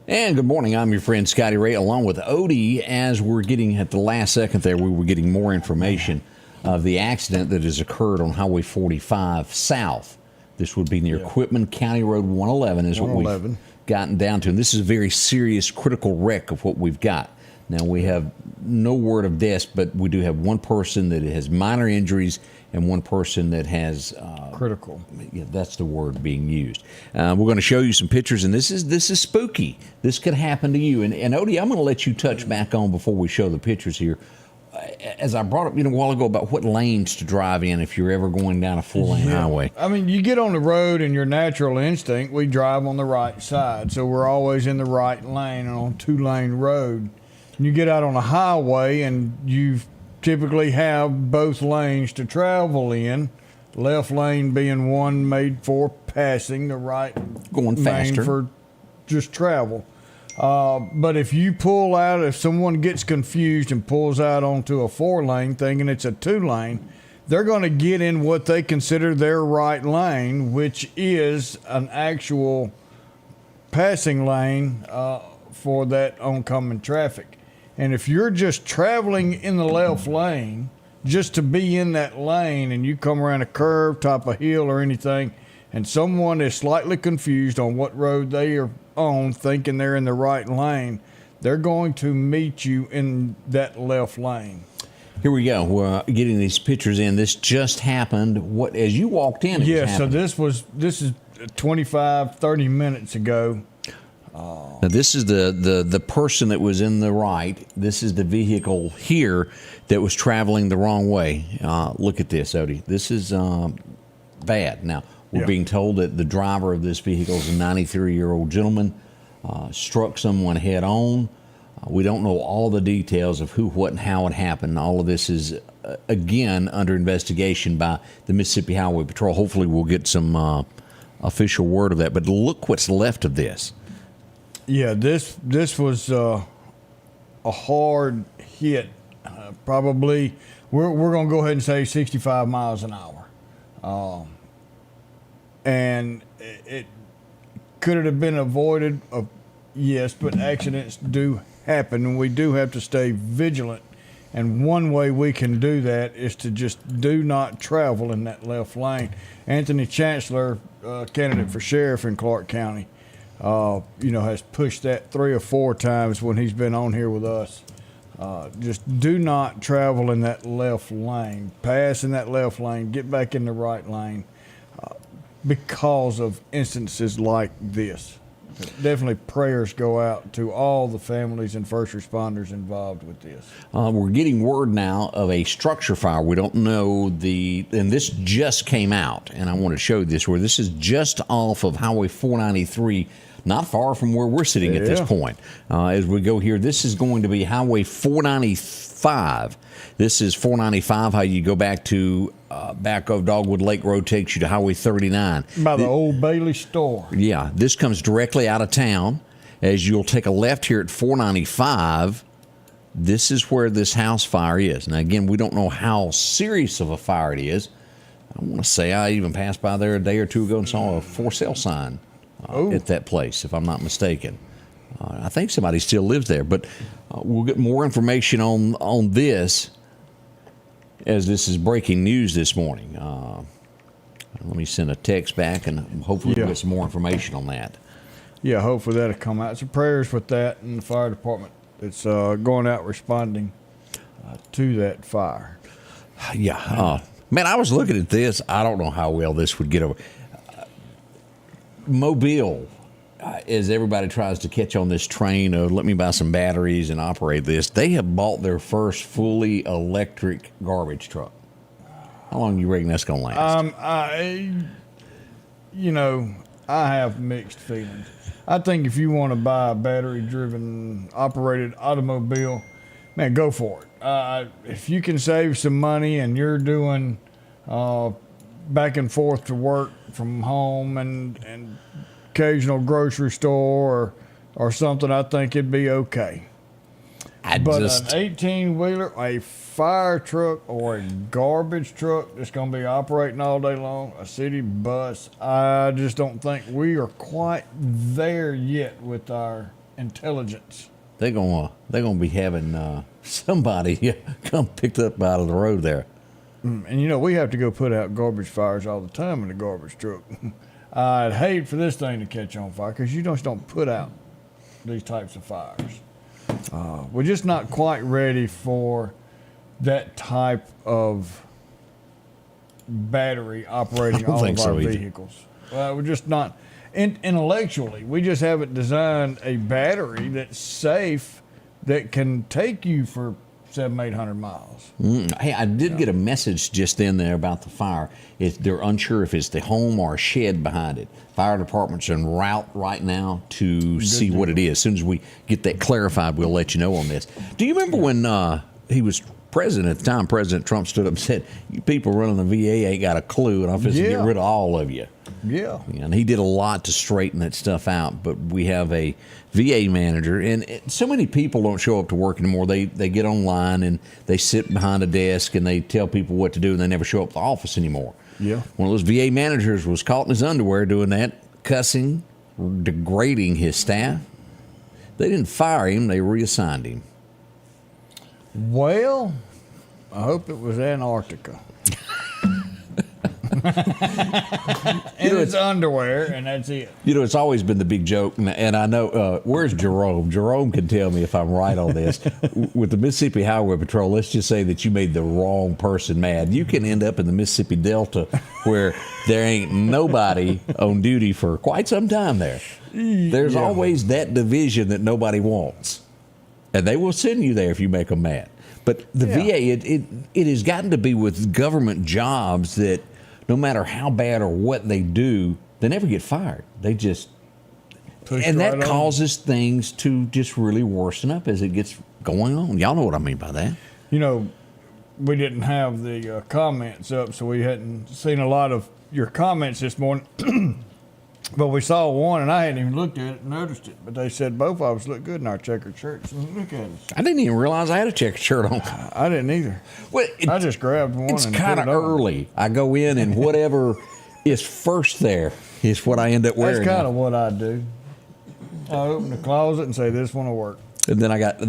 And good morning. I'm your friend Scotty Ray, along with Odie. As we're getting at the last second there, we were getting more information of the accident that has occurred on Highway 45 South. This would be near Quitman County Road 111 is what we've gotten down to. And this is a very serious, critical wreck of what we've got. Now, we have no word of deaths, but we do have one person that has minor injuries and one person that has critical. Yeah, that's the word being used. We're going to show you some pictures, and this is spooky. This could happen to you. And Odie, I'm going to let you touch back on before we show the pictures here. As I brought up a while ago about what lanes to drive in if you're ever going down a four-lane highway. I mean, you get on the road and your natural instinct, we drive on the right side. So we're always in the right lane on a two-lane road. And you get out on a highway and you typically have both lanes to travel in. Left lane being one made for passing, the right going faster lane for just travel. But if you pull out, if someone gets confused and pulls out onto a four-lane thinking it's a two-lane, they're going to get in what they consider their right lane, which is an actual passing lane for that oncoming traffic. And if you're just traveling in the left lane, just to be in that lane, and you come around a curve, top a hill or anything, and someone is slightly confused on what road they are on, thinking they're in the right lane, they're going to meet you in that left lane. Here we go. We're getting these pictures in. This just happened. What, as you walked in? So this is 25, 30 minutes ago. Now this is the person that was in the right. This is the vehicle here that was traveling the wrong way. Look at this, Odie. This is bad. Now, we're being told that the driver of this vehicle is a 93-year-old gentleman, struck someone head on. We don't know all the details of who, what, and how it happened. All of this is, again, under investigation by the Mississippi Highway Patrol. Hopefully we'll get some official word of that. But look what's left of this. Yeah, this was a hard hit. Probably, we're going to go ahead and say 65 miles an hour. And it could it have been avoided? Yes, but accidents do happen, and we do have to stay vigilant. And one way we can do that is to just do not travel in that left lane. Anthony Chancellor, candidate for sheriff in Clark County, has pushed that 3 or 4 times when he's been on here with us. Just do not travel in that left lane. Pass in that left lane. Get back in the right lane because of instances like this. Definitely prayers go out to all the families and first responders involved with this. We're getting word now of a structure fire. We don't know and this just came out, and I want to show this where this is just off of Highway 493, not far from where we're sitting at this point. As we go here, this is going to be Highway 495. This is 495, how you go back to back of Dogwood Lake Road takes you to Highway 39. By the Old Bailey store. Yeah, this comes directly out of town. As you'll take a left here at 495, this is where this house fire is. Now, again, we don't know how serious of a fire it is. I want to say I even passed by there a day or two ago and saw a for sale sign at that place, if I'm not mistaken. I think somebody still lives there, but we'll get more information on this as this is breaking news this morning. Let me send a text back, and hopefully we'll get some more information on that. Yeah, hopefully that'll come out. So prayers with that and the fire department that's going out responding to that fire. Yeah. Man, I was looking at this. I don't know how well this would get over. Mobile, as everybody tries to catch on this train of let me buy some batteries and operate this, they have bought their first fully electric garbage truck. How long you reckon that's going to last? I have mixed feelings. I think if you want to buy a battery-driven operated automobile, man, go for it. If you can save some money and you're doing back and forth to work from home and occasional grocery store or something, I think it'd be okay. But an 18-wheeler, a fire truck, or a garbage truck that's going to be operating all day long, a city bus, I just don't think we are quite there yet with our intelligence. They're gonna be having somebody come picked up out of the road there. And we have to go put out garbage fires all the time in the garbage truck. I'd hate for this thing to catch on fire because you just don't put out these types of fires. We're just not quite ready for that type of battery operating all of our vehicles. We're just not, intellectually, we just haven't designed a battery that's safe that can take you for 700-800 miles. Hey, I did get a message just in there about the fire. They're unsure if it's the home or a shed behind it. Fire department's en route right now to see what it is. As soon as we get that clarified, we'll let you know on this. Do you remember when he was president at the time, President Trump stood up and said, "You people running the VA ain't got a clue, and I'm supposed to get rid of all of you." Yeah. And he did a lot to straighten that stuff out. But we have a VA manager, and so many people don't show up to work anymore. They get online and they sit behind a desk and they tell people what to do, and they never show up to the office anymore. Yeah. One of those VA managers was caught in his underwear doing that, cussing, degrading his staff. They didn't fire him, they reassigned him. Well, I hope it was Antarctica. And it's underwear, and that's it. It's always been the big joke, and I know, where's Jerome? Jerome can tell me if I'm right on this. With the Mississippi Highway Patrol, let's just say that you made the wrong person mad. You can end up in the Mississippi Delta where there ain't nobody on duty for quite some time there. There's always that division that nobody wants, and they will send you there if you make them mad. But the VA, it has gotten to be with government jobs that no matter how bad or what they do, they never get fired. They just, and that causes things to just really worsen up as it gets going on. Y'all know what I mean by that. We didn't have the comments up, so we hadn't seen a lot of your comments this morning. But we saw one, and I hadn't even looked at it and noticed it. But they said both of us look good in our checkered shirts. Look at us. I didn't even realize I had a checkered shirt on. I didn't either. Well, I just grabbed one. It's kind of early. I go in, and whatever is first there is what I end up wearing. That's kind of what I do. I open the closet and say, "This one will work." And then I got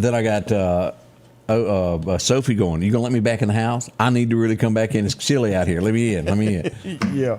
Sophie going, "You gonna let me back in the house? I need to really come back in. It's chilly out here. Let me in. Yeah.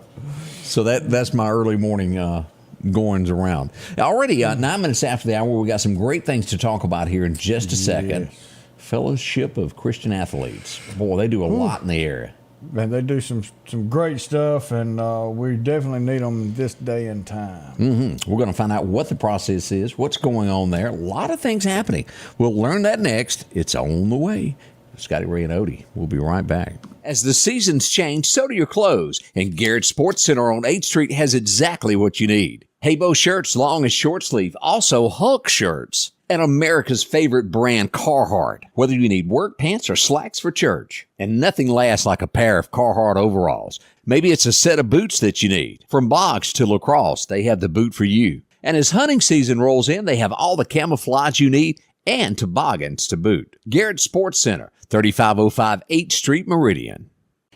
So that's my early morning goings around. Already 9 minutes after the hour, we got some great things to talk about here in just a second. Fellowship of Christian Athletes. Boy, they do a lot in the area. Man, they do some great stuff, and we definitely need them this day and time. We're going to find out what the process is, what's going on there. A lot of things happening. We'll learn that next. It's on the way. Scotty Ray and Odie. We'll be right back. As the seasons change, so do your clothes. And Garrett Sports Center on 8th Street has exactly what you need. Habo shirts, long and short sleeve. Also Hulk shirts. And America's favorite brand, Carhartt. Whether you need work pants or slacks for church. And nothing lasts like a pair of Carhartt overalls. Maybe it's a set of boots that you need. From box to lacrosse, they have the boot for you. And as hunting season rolls in, they have all the camouflage you need and toboggans to boot. Garrett Sports Center, 3505 8th Street, Meridian.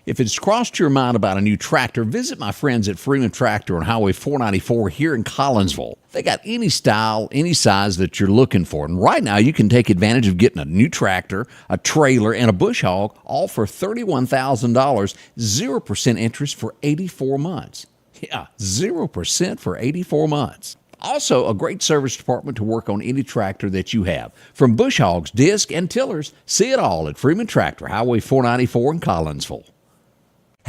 If it's crossed your mind about a new tractor, visit my friends at Freeman Tractor on Highway 494 here in Collinsville. They got any style, any size that you're looking for. And right now, you can take advantage of getting a new tractor, a trailer, and a bush hog, all for $31,000, 0% interest for 84 months. Yeah, 0% for 84 months. Also, a great service department to work on any tractor that you have. From bush hogs, disc, and tillers, see it all at Freeman Tractor, Highway 494 in Collinsville.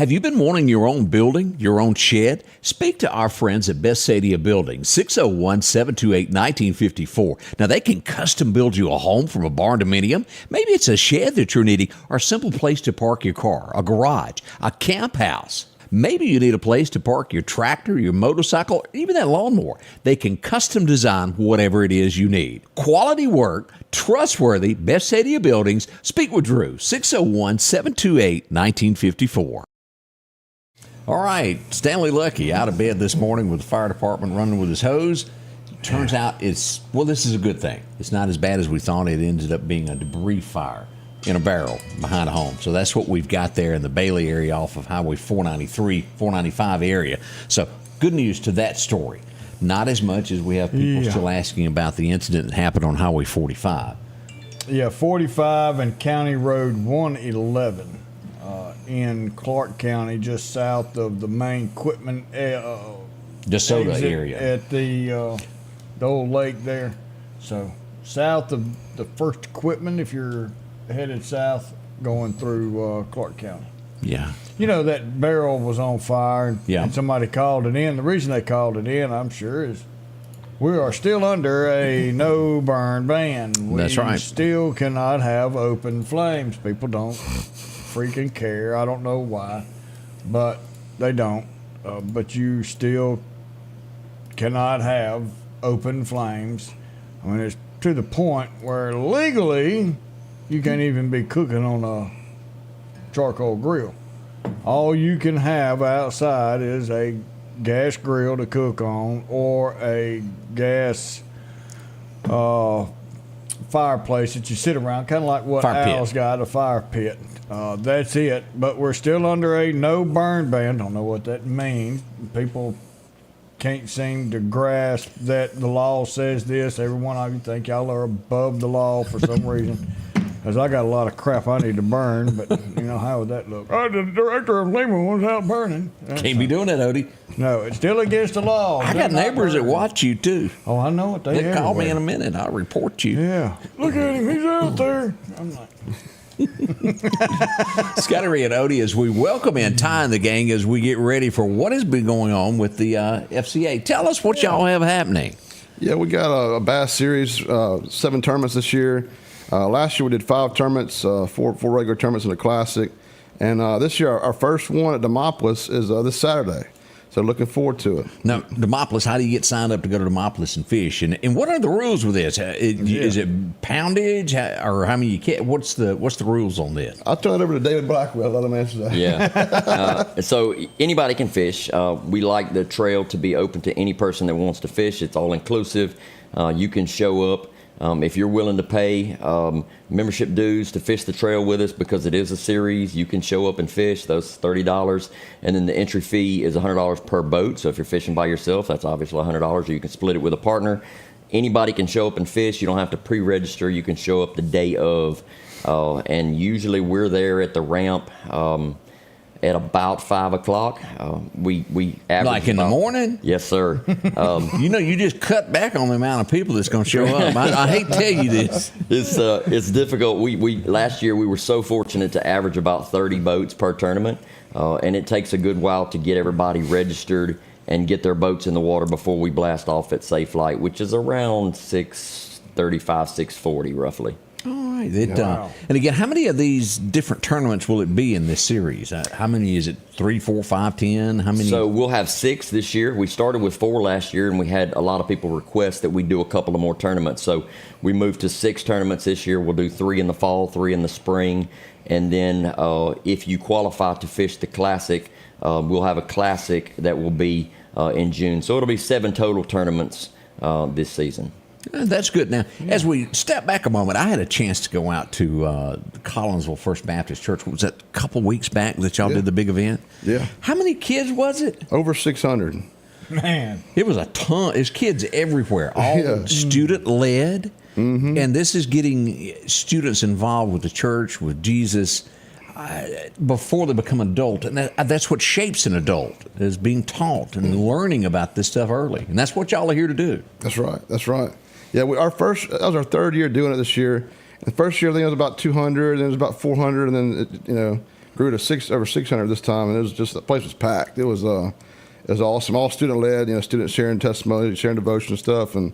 Have you been wanting your own building, your own shed? Speak to our friends at Best Sadia Building, 601-728-1954. Now, they can custom build you a home from a barn dominium. Maybe it's a shed that you're needing or a simple place to park your car, a garage, a camp house. Maybe you need a place to park your tractor, your motorcycle, or even that lawnmower. They can custom design whatever it is you need. Quality work, trustworthy, Best Sadia Buildings. Speak with Drew, 601-728-1954. All right, Stanley Lucky out of bed this morning with the fire department running with his hose. Turns out this is a good thing. It's not as bad as we thought. It ended up being a debris fire in a barrel behind a home. So that's what we've got there in the Bailey area off of Highway 493, 495 area. So good news to that story. Not as much as we have people still asking about the incident that happened on Highway 45. Yeah, 45 and County Road 111 in Clark County, just south of the Maine equipment DeSoto area. At the old lake there. So south of the first equipment if you're headed south going through Clark County. Yeah. You know, that barrel was on fire and somebody called it in. The reason they called it in, I'm sure, is we are still under a no burn ban. That's right. We still cannot have open flames. People don't freaking care. I don't know why, but they don't. But you still cannot have open flames. I mean, it's to the point where legally you can't even be cooking on a charcoal grill. All you can have outside is a gas grill to cook on or a gas fireplace that you sit around, kind of like what Al's got, a fire pit. That's it. But we're still under a no burn ban. Don't know what that means. People can't seem to grasp that the law says this. Every one of you think y'all are above the law for some reason. Because I got a lot of crap I need to burn, but you know, how would that look? Oh, the director of Lehman was out burning. Can't be doing that, Odie. No, it's still against the law. I got neighbors that watch you, too. Oh, I know what they call me in a minute. I'll report you. Yeah. Look at him. He's out there. I'm like... Scotty Ray and Odie, as we welcome in Ty and the gang as we get ready for what has been going on with the FCA. Tell us what y'all have happening. Yeah, we got a bass series, 7 tournaments this year. Last year we did 5 tournaments, 4 regular tournaments and a classic. And this year our first one at Demopolis is this Saturday. So looking forward to it. Now, Demopolis, how do you get signed up to go to Demopolis and fish? And what are the rules with this? Is it poundage or how many you catch? What's the rules on this? I'll turn it over to David Blackwell. Let him answer that. Yeah. So anybody can fish. We like the trail to be open to any person that wants to fish. It's all inclusive. You can show up. If you're willing to pay membership dues to fish the trail with us, because it is a series, you can show up and fish. Those $30, and then the entry fee is $100 per boat. So if you're fishing by yourself, that's obviously $100, or you can split it with a partner. Anybody can show up and fish. You don't have to pre-register. You can show up the day of, and usually we're there at the ramp at about 5 o'clock. We average like in the morning? Yes, sir. You just cut back on the amount of people that's going to show up. I hate to tell you this. It's difficult. We last year we were so fortunate to average about 30 boats per tournament, and it takes a good while to get everybody registered and get their boats in the water before we blast off at Safe Flight, which is around 6:35, 6:40 roughly. All right. And again, how many of these different tournaments will it be in this series? How many is it? 3, 4, 5, 10? How many? So we'll have 6 this year. We started with 4 last year, and we had a lot of people request that we do a couple of more tournaments. So we moved to 6 tournaments this year. We'll do 3 in the fall, 3 in the spring. And then if you qualify to fish the Classic, we'll have a Classic that will be in June. So it'll be 7 total tournaments this season. That's good. Now, as we step back a moment, I had a chance to go out to Collinsville First Baptist Church. Was that a couple weeks back that y'all did the big event? Yeah. How many kids was it? Over 600. Man. It was a ton. There's kids everywhere, all student-led. Mm-hmm. And this is getting students involved with the church, with Jesus, before they become adult. And that's what shapes an adult, is being taught and learning about this stuff early. And that's what y'all are here to do. That's right. That's right. Yeah, that was our 3rd year doing it this year. The first year, I think it was about 200, then it was about 400, and then, grew to over 600 this time, and it was just, the place was packed. It was awesome, all student led. Students sharing testimony, sharing devotion stuff, and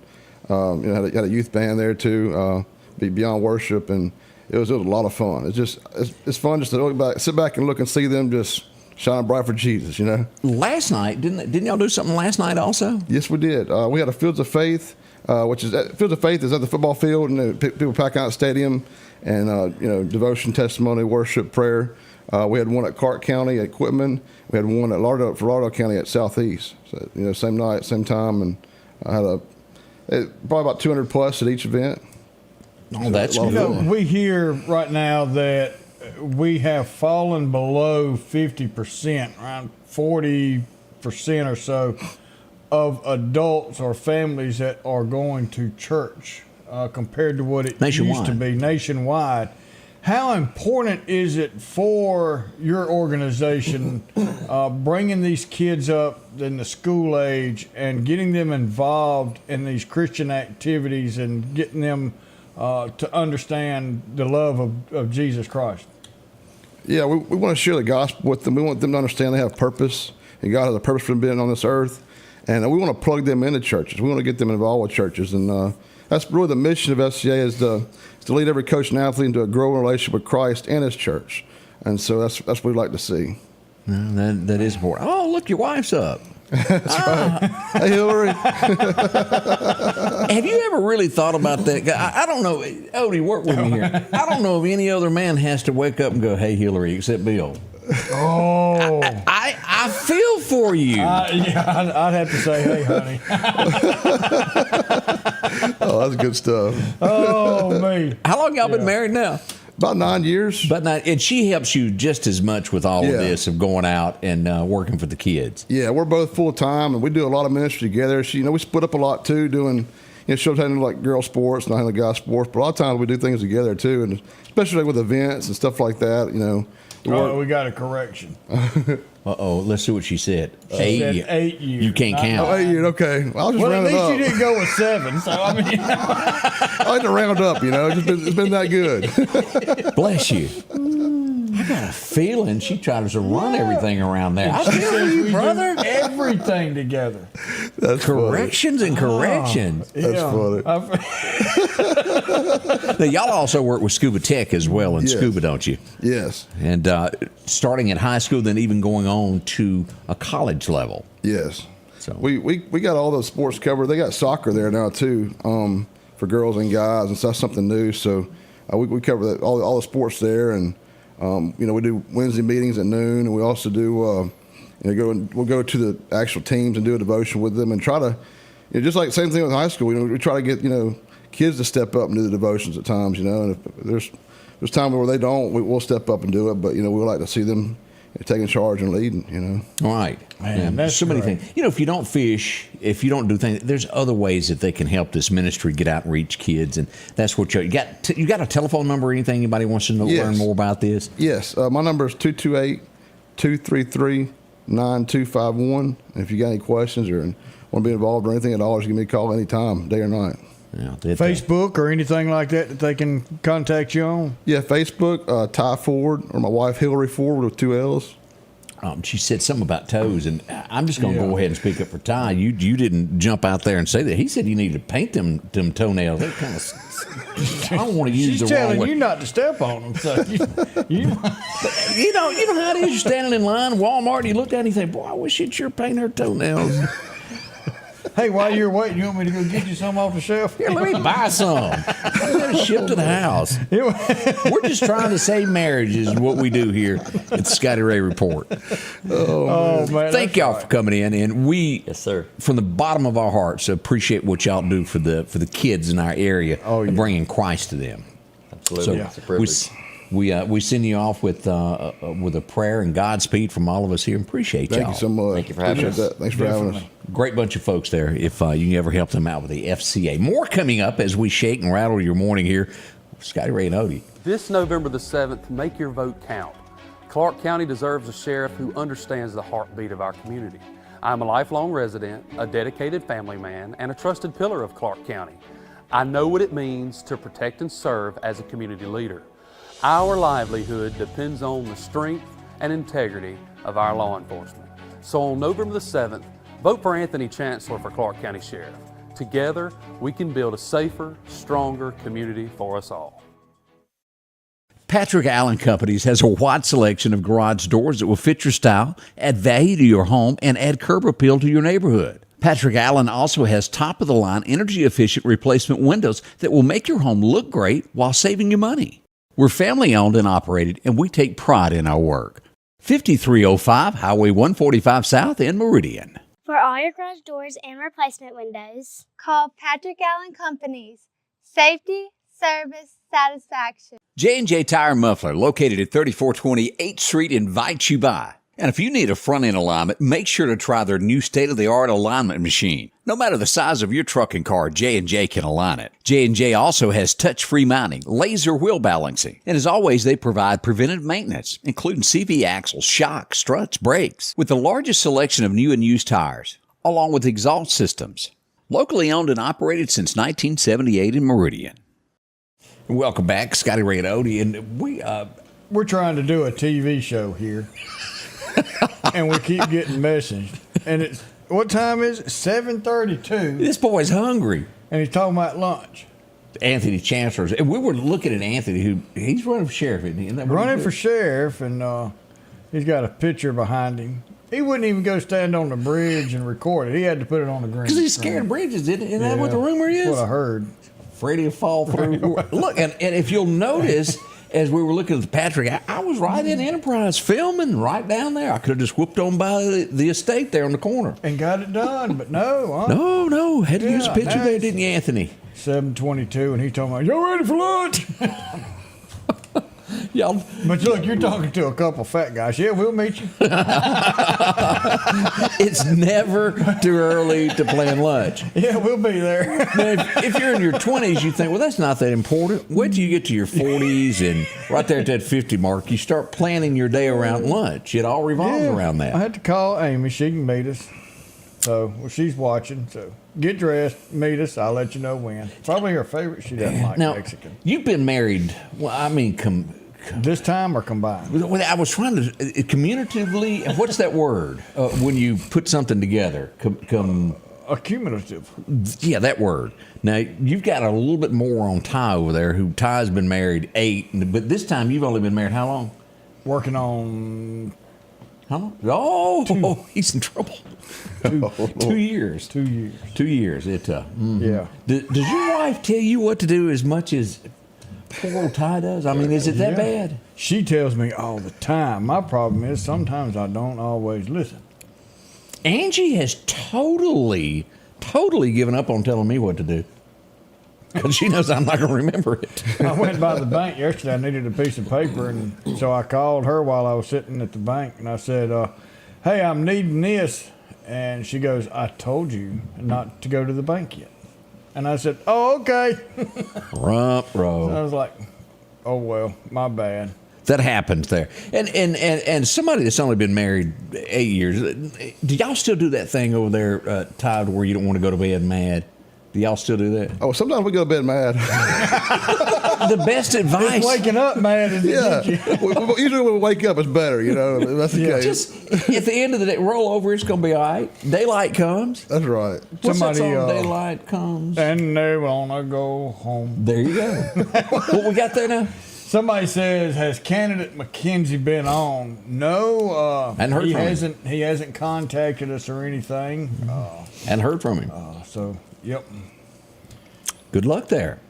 had a youth band there too, beyond worship, and it was a lot of fun. It's fun just to sit back and look and see them just shining bright for Jesus. Last night, didn't y'all do something last night also? Yes, we did. We had a Fields of Faith, Fields of Faith is at the football field, and people pack out the stadium, and devotion, testimony, worship, prayer. We had one at Clark County at Quitman. We had one at Lauderdale County at Southeast. So, same night, same time, and I had probably about 200 plus at each event. Oh, that's good. We hear right now that we have fallen below 50%, around 40% or so of adults or families that are going to church compared to what it used to be nationwide. How important is it for your organization bringing these kids up in the school age and getting them involved in these Christian activities and getting them to understand the love of Jesus Christ? Yeah, we want to share the gospel with them. We want them to understand they have purpose, and God has a purpose for them being on this earth. And we want to plug them into churches. We want to get them involved with churches. And that's really the mission of FCA is to lead every coach and athlete into a growing relationship with Christ and his church. And so that's what we'd like to see. That is important. Oh, look, your wife's up. That's right. Hey, Hillary. Have you ever really thought about that? I don't know. Odie, work with me here. I don't know if any other man has to wake up and go, "Hey, Hillary," except Bill. Oh. I feel for you. I'd have to say, "Hey, honey." Oh, that's good stuff. Oh, me. How long y'all been married now? About 9 years. And she helps you just as much with all of this of going out and working for the kids. Yeah, we're both full time, and we do a lot of ministry together. We split up a lot too, doing she'll handle like girl sports and I handle guy sports. But a lot of times we do things together too, and especially with events and stuff like that. We got a correction. Let's see what she said. She said 8 years. You can't count. Oh, 8 years, okay. Well, I'll just round it up. At least you didn't go with 7. So I mean, I like to round up. It's been that good. Bless you. I got a feeling she tries to run everything around there. I feel you, brother. Everything together. That's corrections funny. and corrections. That's funny. Now, y'all also work with Scuba Tech as well in Scuba, don't you? Yes. And starting at high school, then even going on to a college level. Yes. So we got all those sports covered. They got soccer there now too, for girls and guys, and so that's something new. So we cover all the sports there, and we do Wednesday meetings at noon, and we also do we'll go to the actual teams and do a devotion with them, and try to just like same thing with high school. We try to get kids to step up and do the devotions at times. And if there's times where they don't, we'll step up and do it. But we like to see them taking charge and leading. All right. Man, that's so many great. things. If you don't fish, if you don't do things, there's other ways that they can help this ministry get out and reach kids, and that's what you got. You got a telephone number or anything? Anybody wants to learn more about this? Yes. My number is 228-233-9251. If you got any questions or want to be involved or anything at all, just give me a call anytime, day or night. Yeah, Facebook or anything like that they can contact you on? Yeah, Facebook, Ty Ford, or my wife Hillary Ford with 2 L's. She said something about toes, and I'm just going to go ahead and speak up for Ty. You didn't jump out there and say that. He said you need to paint them toenails. They kind of. I don't want to use She's the wrong telling word. you not to step on them. So you know how it is. You're standing in line, Walmart, and you look down and you think, boy, I wish she'd sure paint her toenails. Hey, while you're waiting, you want me to go get you some off the shelf? Here, let me buy some. Ship to the house. We're just trying to save marriages is what we do here at the Scotty Ray Report. Oh, man. Thank y'all for coming in, and we, Yes, sir. from the bottom of our hearts, appreciate what y'all do for the kids in our area and bringing Christ to them. Absolutely. So It's a privilege. we send you off with a prayer and Godspeed from all of us here. Appreciate y'all. Thank you so much. Thank you for having Appreciate us. that. Thanks for having us. Great bunch of folks there. If you can ever help them out with the FCA. More coming up as we shake and rattle your morning here. Scotty Ray and Odie. This November the 7th, make your vote count. Clark County deserves a sheriff who understands the heartbeat of our community. I'm a lifelong resident, a dedicated family man, and a trusted pillar of Clark County. I know what it means to protect and serve as a community leader. Our livelihood depends on the strength and integrity of our law enforcement. So on November the 7th, vote for Anthony Chancellor for Clark County Sheriff. Together, we can build a safer, stronger community for us all. Patrick Allen Companies has a wide selection of garage doors that will fit your style, add value to your home, and add curb appeal to your neighborhood. Patrick Allen also has top-of-the-line, energy-efficient replacement windows that will make your home look great while saving you money. We're family-owned and operated, and we take pride in our work. 5305 Highway 145 South in Meridian. For all your garage doors and replacement windows, call Patrick Allen Companies. Safety, service, satisfaction. J&J Tire and Muffler, located at 3420 8th Street, invites you by. And if you need a front-end alignment, make sure to try their new state-of-the-art alignment machine. No matter the size of your truck and car, J&J can align it. J&J also has touch-free mounting, laser wheel balancing, and as always, they provide preventive maintenance, including CV axles, shocks, struts, brakes, with the largest selection of new and used tires, along with exhaust systems. Locally owned and operated since 1978 in Meridian. Welcome back, Scotty Ray and Odie, and We're trying to do a TV show here, and we keep getting messaged. And it's what time is it? 7:32, this boy's hungry. and he's talking about lunch. Anthony Chancellor, and we were looking at Anthony, he's running for sheriff, isn't he? Isn't that what Running he's for doing? sheriff, and he's got a picture behind him. He wouldn't even go stand on the bridge and record it. He had to put it on the green. Because he's scared of bridges, isn't that what the rumor is? That's what I heard. Afraid he'll fall through. Look, and if you'll notice, as we were looking at Patrick, I was right in Enterprise filming right down there. I could have just whooped on by the estate there on the corner. And got it done, but no. No, had to use a Yeah, picture there, nice. didn't you, Anthony? 7:22, and he told me, "Y'all ready for lunch?" Y'all, But look, you're talking to a couple fat guys. Yeah, we'll meet you. it's never too early to plan lunch. Yeah, we'll be there. Now, if you're in your 20s, you think, well, that's not that important. Wait till you get to your 40s and right there at that 50 mark, you start planning your day around lunch. It all revolves around I that. had to call Amy. She can meet us. So, well, she's watching. So, get dressed, meet us. I'll let you know when. Probably her favorite. She doesn't like Now, Mexican. you've been married, well, I mean, This time or combined? well, I was trying to, communicatively, what's that word when you put something together? Accumulative. Yeah, that word. Now, you've got a little bit more on Ty over there, who Ty's been married 8, but this time you've only been married how long? Working on How long? Oh, he's in trouble. 2 years. 2 years. 2 years. Yeah. Does your wife tell you what to do as much as poor old Ty does? I mean, is it that Yeah. bad? She tells me all the time. My problem is sometimes I don't always listen. Angie has totally given up on telling me what to do because she knows I'm not going to remember it. I went by the bank yesterday. I needed a piece of paper, and so I called her while I was sitting at the bank, and I said, "Hey, I'm needing this," and she goes, "I told you not to go to the bank yet," and I said, "Oh, okay." Rump roll. I was like, "Oh well, my bad." That happens there. And somebody that's only been married 8 years, do y'all still do that thing over there, Ty, where you don't want to go to bed mad? Do y'all still do that? Oh, sometimes we go to bed mad. The best advice. Waking up mad is Yeah. you? Usually when we wake up, it's better, you know. That's the case. Just at the end of the day, roll over. It's going to be all right. Daylight comes. That's right. What's that Somebody, song? Daylight comes. And they wanna go home. There you go. What we got there now? Somebody says, "Has candidate McKenzie been on?" No, Hadn't heard he from him. hasn't. He hasn't contacted us or anything. Hadn't heard from him. So, yep. Good luck there.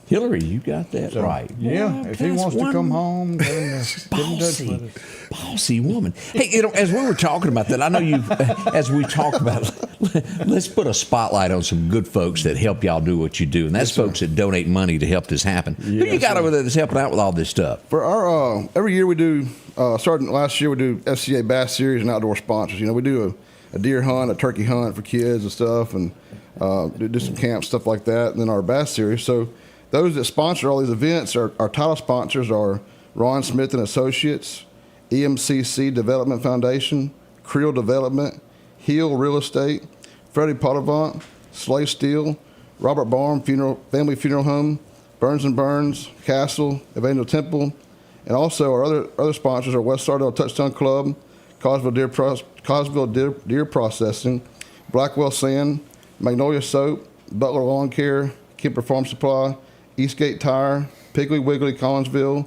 Hillary, you got that So, right. Yeah, Boy, if he that's wants to one come home, get in touch bossy, with us. bossy woman. Hey, as we were talking about that, I know you, as we talked about, let's put a spotlight on some good folks that help y'all do what you do, and that's folks that donate money to help this happen. Who you Yes, got sir. over there that's helping out with all this stuff? For our every year we do, starting last year we do FCA Bass Series and outdoor sponsors. You know, we do a deer hunt, a turkey hunt for kids and stuff, and do some camp stuff like that. And then our Bass Series. So those that sponsor all these events, our title sponsors are Ron Smith and Associates, EMCC Development Foundation, Creel Development, Hill Real Estate, Freddie Pottavant, Slay Steel, Robert Barn Family Funeral Home, Burns and Burns, Castle, Evangel Temple, and also our other sponsors are West Sardell Touchdown Club, Causville Deer Processing, Blackwell Sand, Magnolia Soap, Butler Lawn Care, Kemper Farm Supply, Eastgate Tire, Piggly Wiggly Collinsville,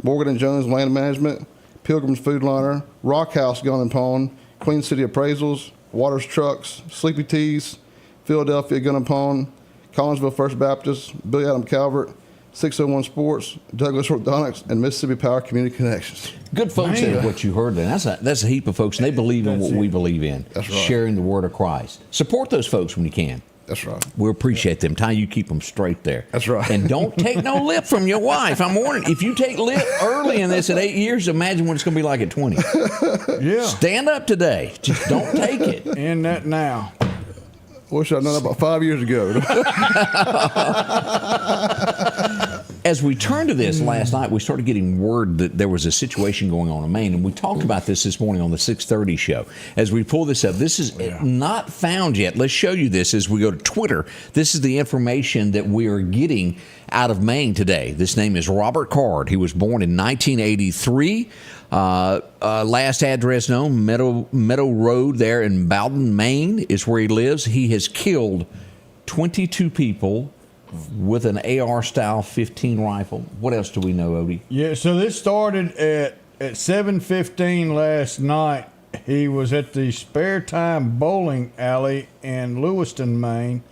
Morgan and Jones Land Management, Pilgrim's Food Liner, Rock House Gun and Pawn, Queen City Appraisals, Waters Trucks, Sleepy Teas, Philadelphia Gun and Pawn, Collinsville First Baptist, Billy Adam Calvert, 601 Sports, Douglas Orthodontics, and Mississippi Power Community Connections. Good folks Man. at what you heard there. That's a heap of folks, and they believe in what we believe in. That's right. Sharing the word of Christ. Support those folks when you can. That's right. We appreciate them. Ty, you keep them straight there. That's right. And don't take no lip from your wife. I'm warning. If you take lip early in this at 8 years, imagine what it's going to be like at 20. Yeah. Stand up today. Just don't take it. In that now. Wish I'd known that about 5 years ago. As we turned to this last night, we started getting word that there was a situation going on in Maine, and we talked about this morning on the 6:30 show. As we pull this up, this is not found yet. Let's show you this as we go to Twitter. This is the information that we are getting out of Maine today. This name is Robert Card. He was born in 1983. Last address known, Meadow Road there in Bowden, Maine is where he lives. He has killed 22 people with an AR-style 15 rifle. What else do we know, Odie? Yeah, so this started at 7:15 last night. He was at the Spare Time Bowling Alley in Lewiston, Maine.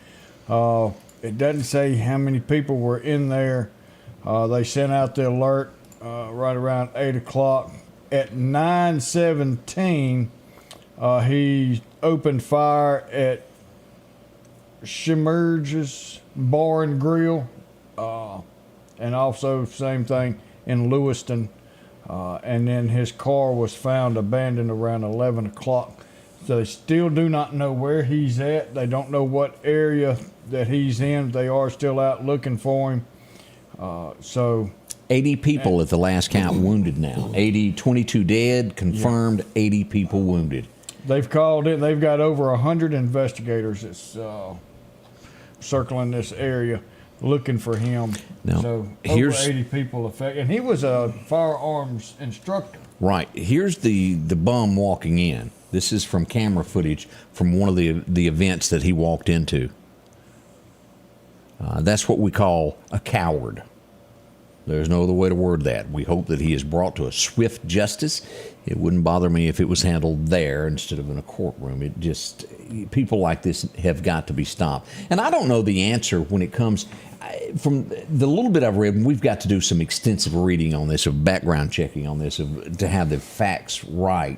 It doesn't say how many people were in there. They sent out the alert right around 8 o'clock. At 9:17, he opened fire at Shimerge's Bar and Grill, and also same thing in Lewiston. And then his car was found abandoned around 11 o'clock. So they still do not know where he's at. They don't know what area that he's in. They are still out looking for him. 80 people at the last count wounded now. 22 dead, confirmed, 80 people wounded. They've called it. They've got over 100 investigators that's circling this area looking for him. Now, so here's- over 80 people affected. And he was a firearms instructor. Right. Here's the bum walking in. This is from camera footage from one of the events that he walked into. That's what we call a coward. There's no other way to word that. We hope that he is brought to a swift justice. It wouldn't bother me if it was handled there instead of in a courtroom. It just, people like this have got to be stopped. And I don't know the answer when it comes, from the little bit I've read, and we've got to do some extensive reading on this, of background checking on this, to have the facts right.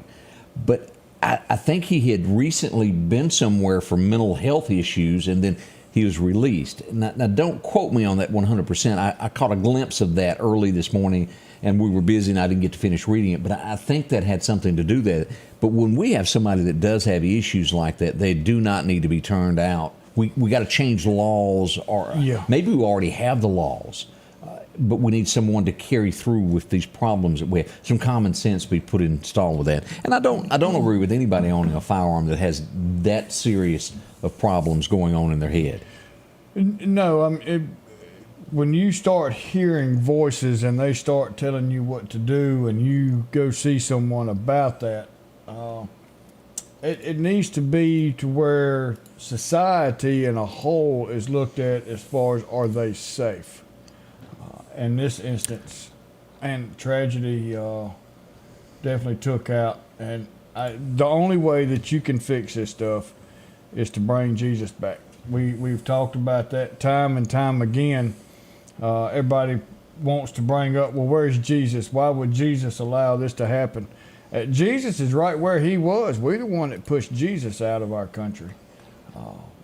But I think he had recently been somewhere for mental health issues, and then he was released. Now don't quote me on that 100%. I caught a glimpse of that early this morning, and we were busy and I didn't get to finish reading it, but I think that had something to do with that. But when we have somebody that does have issues like that, they do not need to be turned out. We got to change laws, or maybe we already have the laws, but we need someone to carry through with these problems that we have. Some common sense be put installed with that. And I don't agree with anybody owning a firearm that has that serious of problems going on in their head. No, when you start hearing voices and they start telling you what to do, and you go see someone about that, it needs to be to where society in a whole is looked at as far as, are they safe? In this instance, and tragedy definitely took out. And the only way that you can fix this stuff is to bring Jesus back. We've talked about that time and time again. Everybody wants to bring up, well, where's Jesus? Why would Jesus allow this to happen? Jesus is right where he was. We're the one that pushed Jesus out of our country.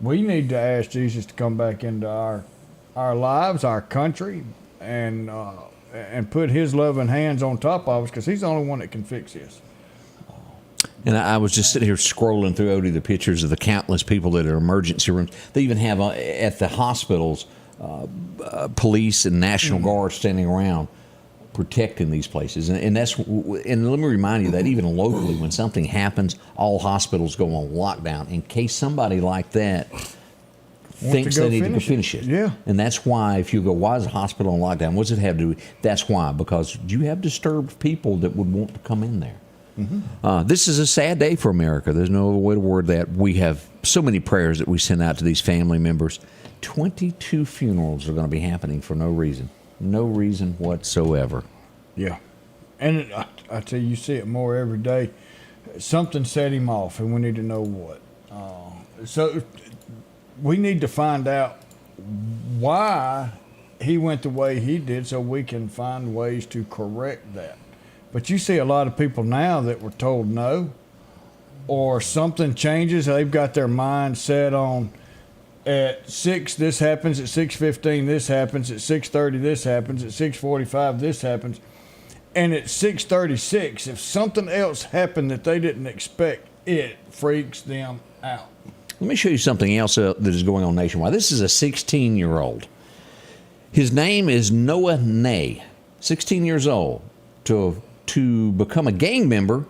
We need to ask Jesus to come back into our lives, our country, and put his loving hands on top of us, because he's the only one that can fix this. And I was just sitting here scrolling through, Odie, the pictures of the countless people that are emergency rooms. They even have at the hospitals police and National Guard standing around protecting these places. And that's, and let me remind you that even locally, when something happens, all hospitals go on lockdown in case somebody like that thinks they need to go finish it. Yeah. And that's why, if you go, why is the hospital on lockdown? What does it have to do? That's why, because you have disturbed people that would want to come in there. This is a sad day for America. There's no other way to word that. We have so many prayers that we send out to these family members. 22 funerals are going to be happening for no reason. No reason whatsoever. Yeah. And I tell you see it more every day. Something set him off, and we need to know what. So we need to find out why he went the way he did so we can find ways to correct that. But you see a lot of people now that were told no, or something changes. They've got their mind set on at 6 this happens, at 6:15 this happens, at 6:30 this happens, at 6:45 this happens. And at 6:36, if something else happened that they didn't expect, it freaks them out. Let me show you something else that is going on nationwide. This is a 16-year-old. His name is Noah Ney, 16 years old. To become a gang member,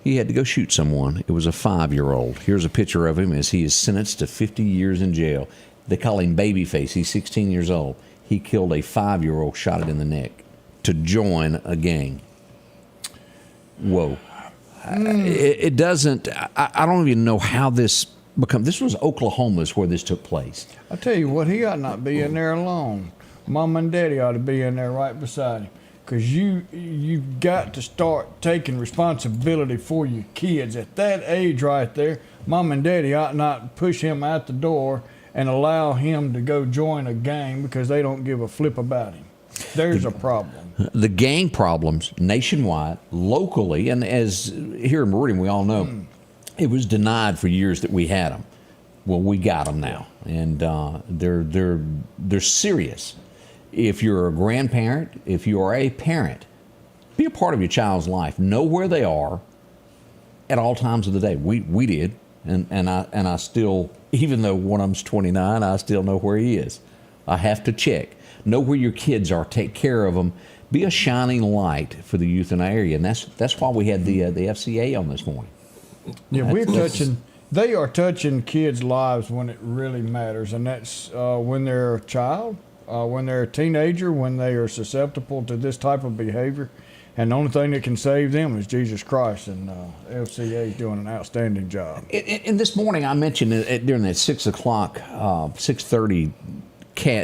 he had to go shoot someone. It was a 5-year-old. Here's a picture of him as he is sentenced to 50 years in jail. They call him Babyface. He's 16 years old. He killed a 5-year-old, shot it in the neck to join a gang. Whoa. It doesn't, I don't even know how this was Oklahoma is where this took place. I tell you what, he ought not be in there alone. Mom and Daddy ought to be in there right beside him. Because you've got to start taking responsibility for your kids. At that age right there, Mom and Daddy ought not push him out the door and allow him to go join a gang because they don't give a flip about him. There's a problem. The gang problems nationwide, locally, and as here in Meridian, we all know, it was denied for years that we had them. Well, we got them now, and they're serious. If you're a grandparent, if you are a parent, be a part of your child's life. Know where they are at all times of the day. We did, and I still, even though one of them's 29, I still know where he is. I have to check. Know where your kids are. Take care of them. Be a shining light for the youth in our area, and that's why we had the FCA on this morning. Yeah, they are touching kids' lives when it really matters, and that's when they're a child, when they're a teenager, when they are susceptible to this type of behavior. And the only thing that can save them is Jesus Christ, and FCA is doing an outstanding job. And this morning I mentioned during that 6 o'clock, 6:30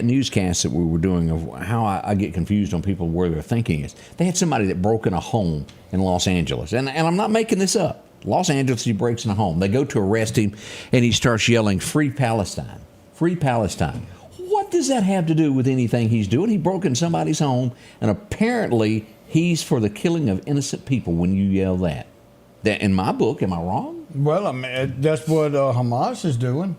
newscast that we were doing of how I get confused on people where their thinking is. They had somebody that broke in a home in Los Angeles, and I'm not making this up. Los Angeles, he breaks in a home. They go to arrest him, and he starts yelling, "Free Palestine, free Palestine." What does that have to do with anything he's doing? He broke in somebody's home, and apparently he's for the killing of innocent people when you yell that. That in my book, am I wrong? Well, I mean, that's what Hamas is doing.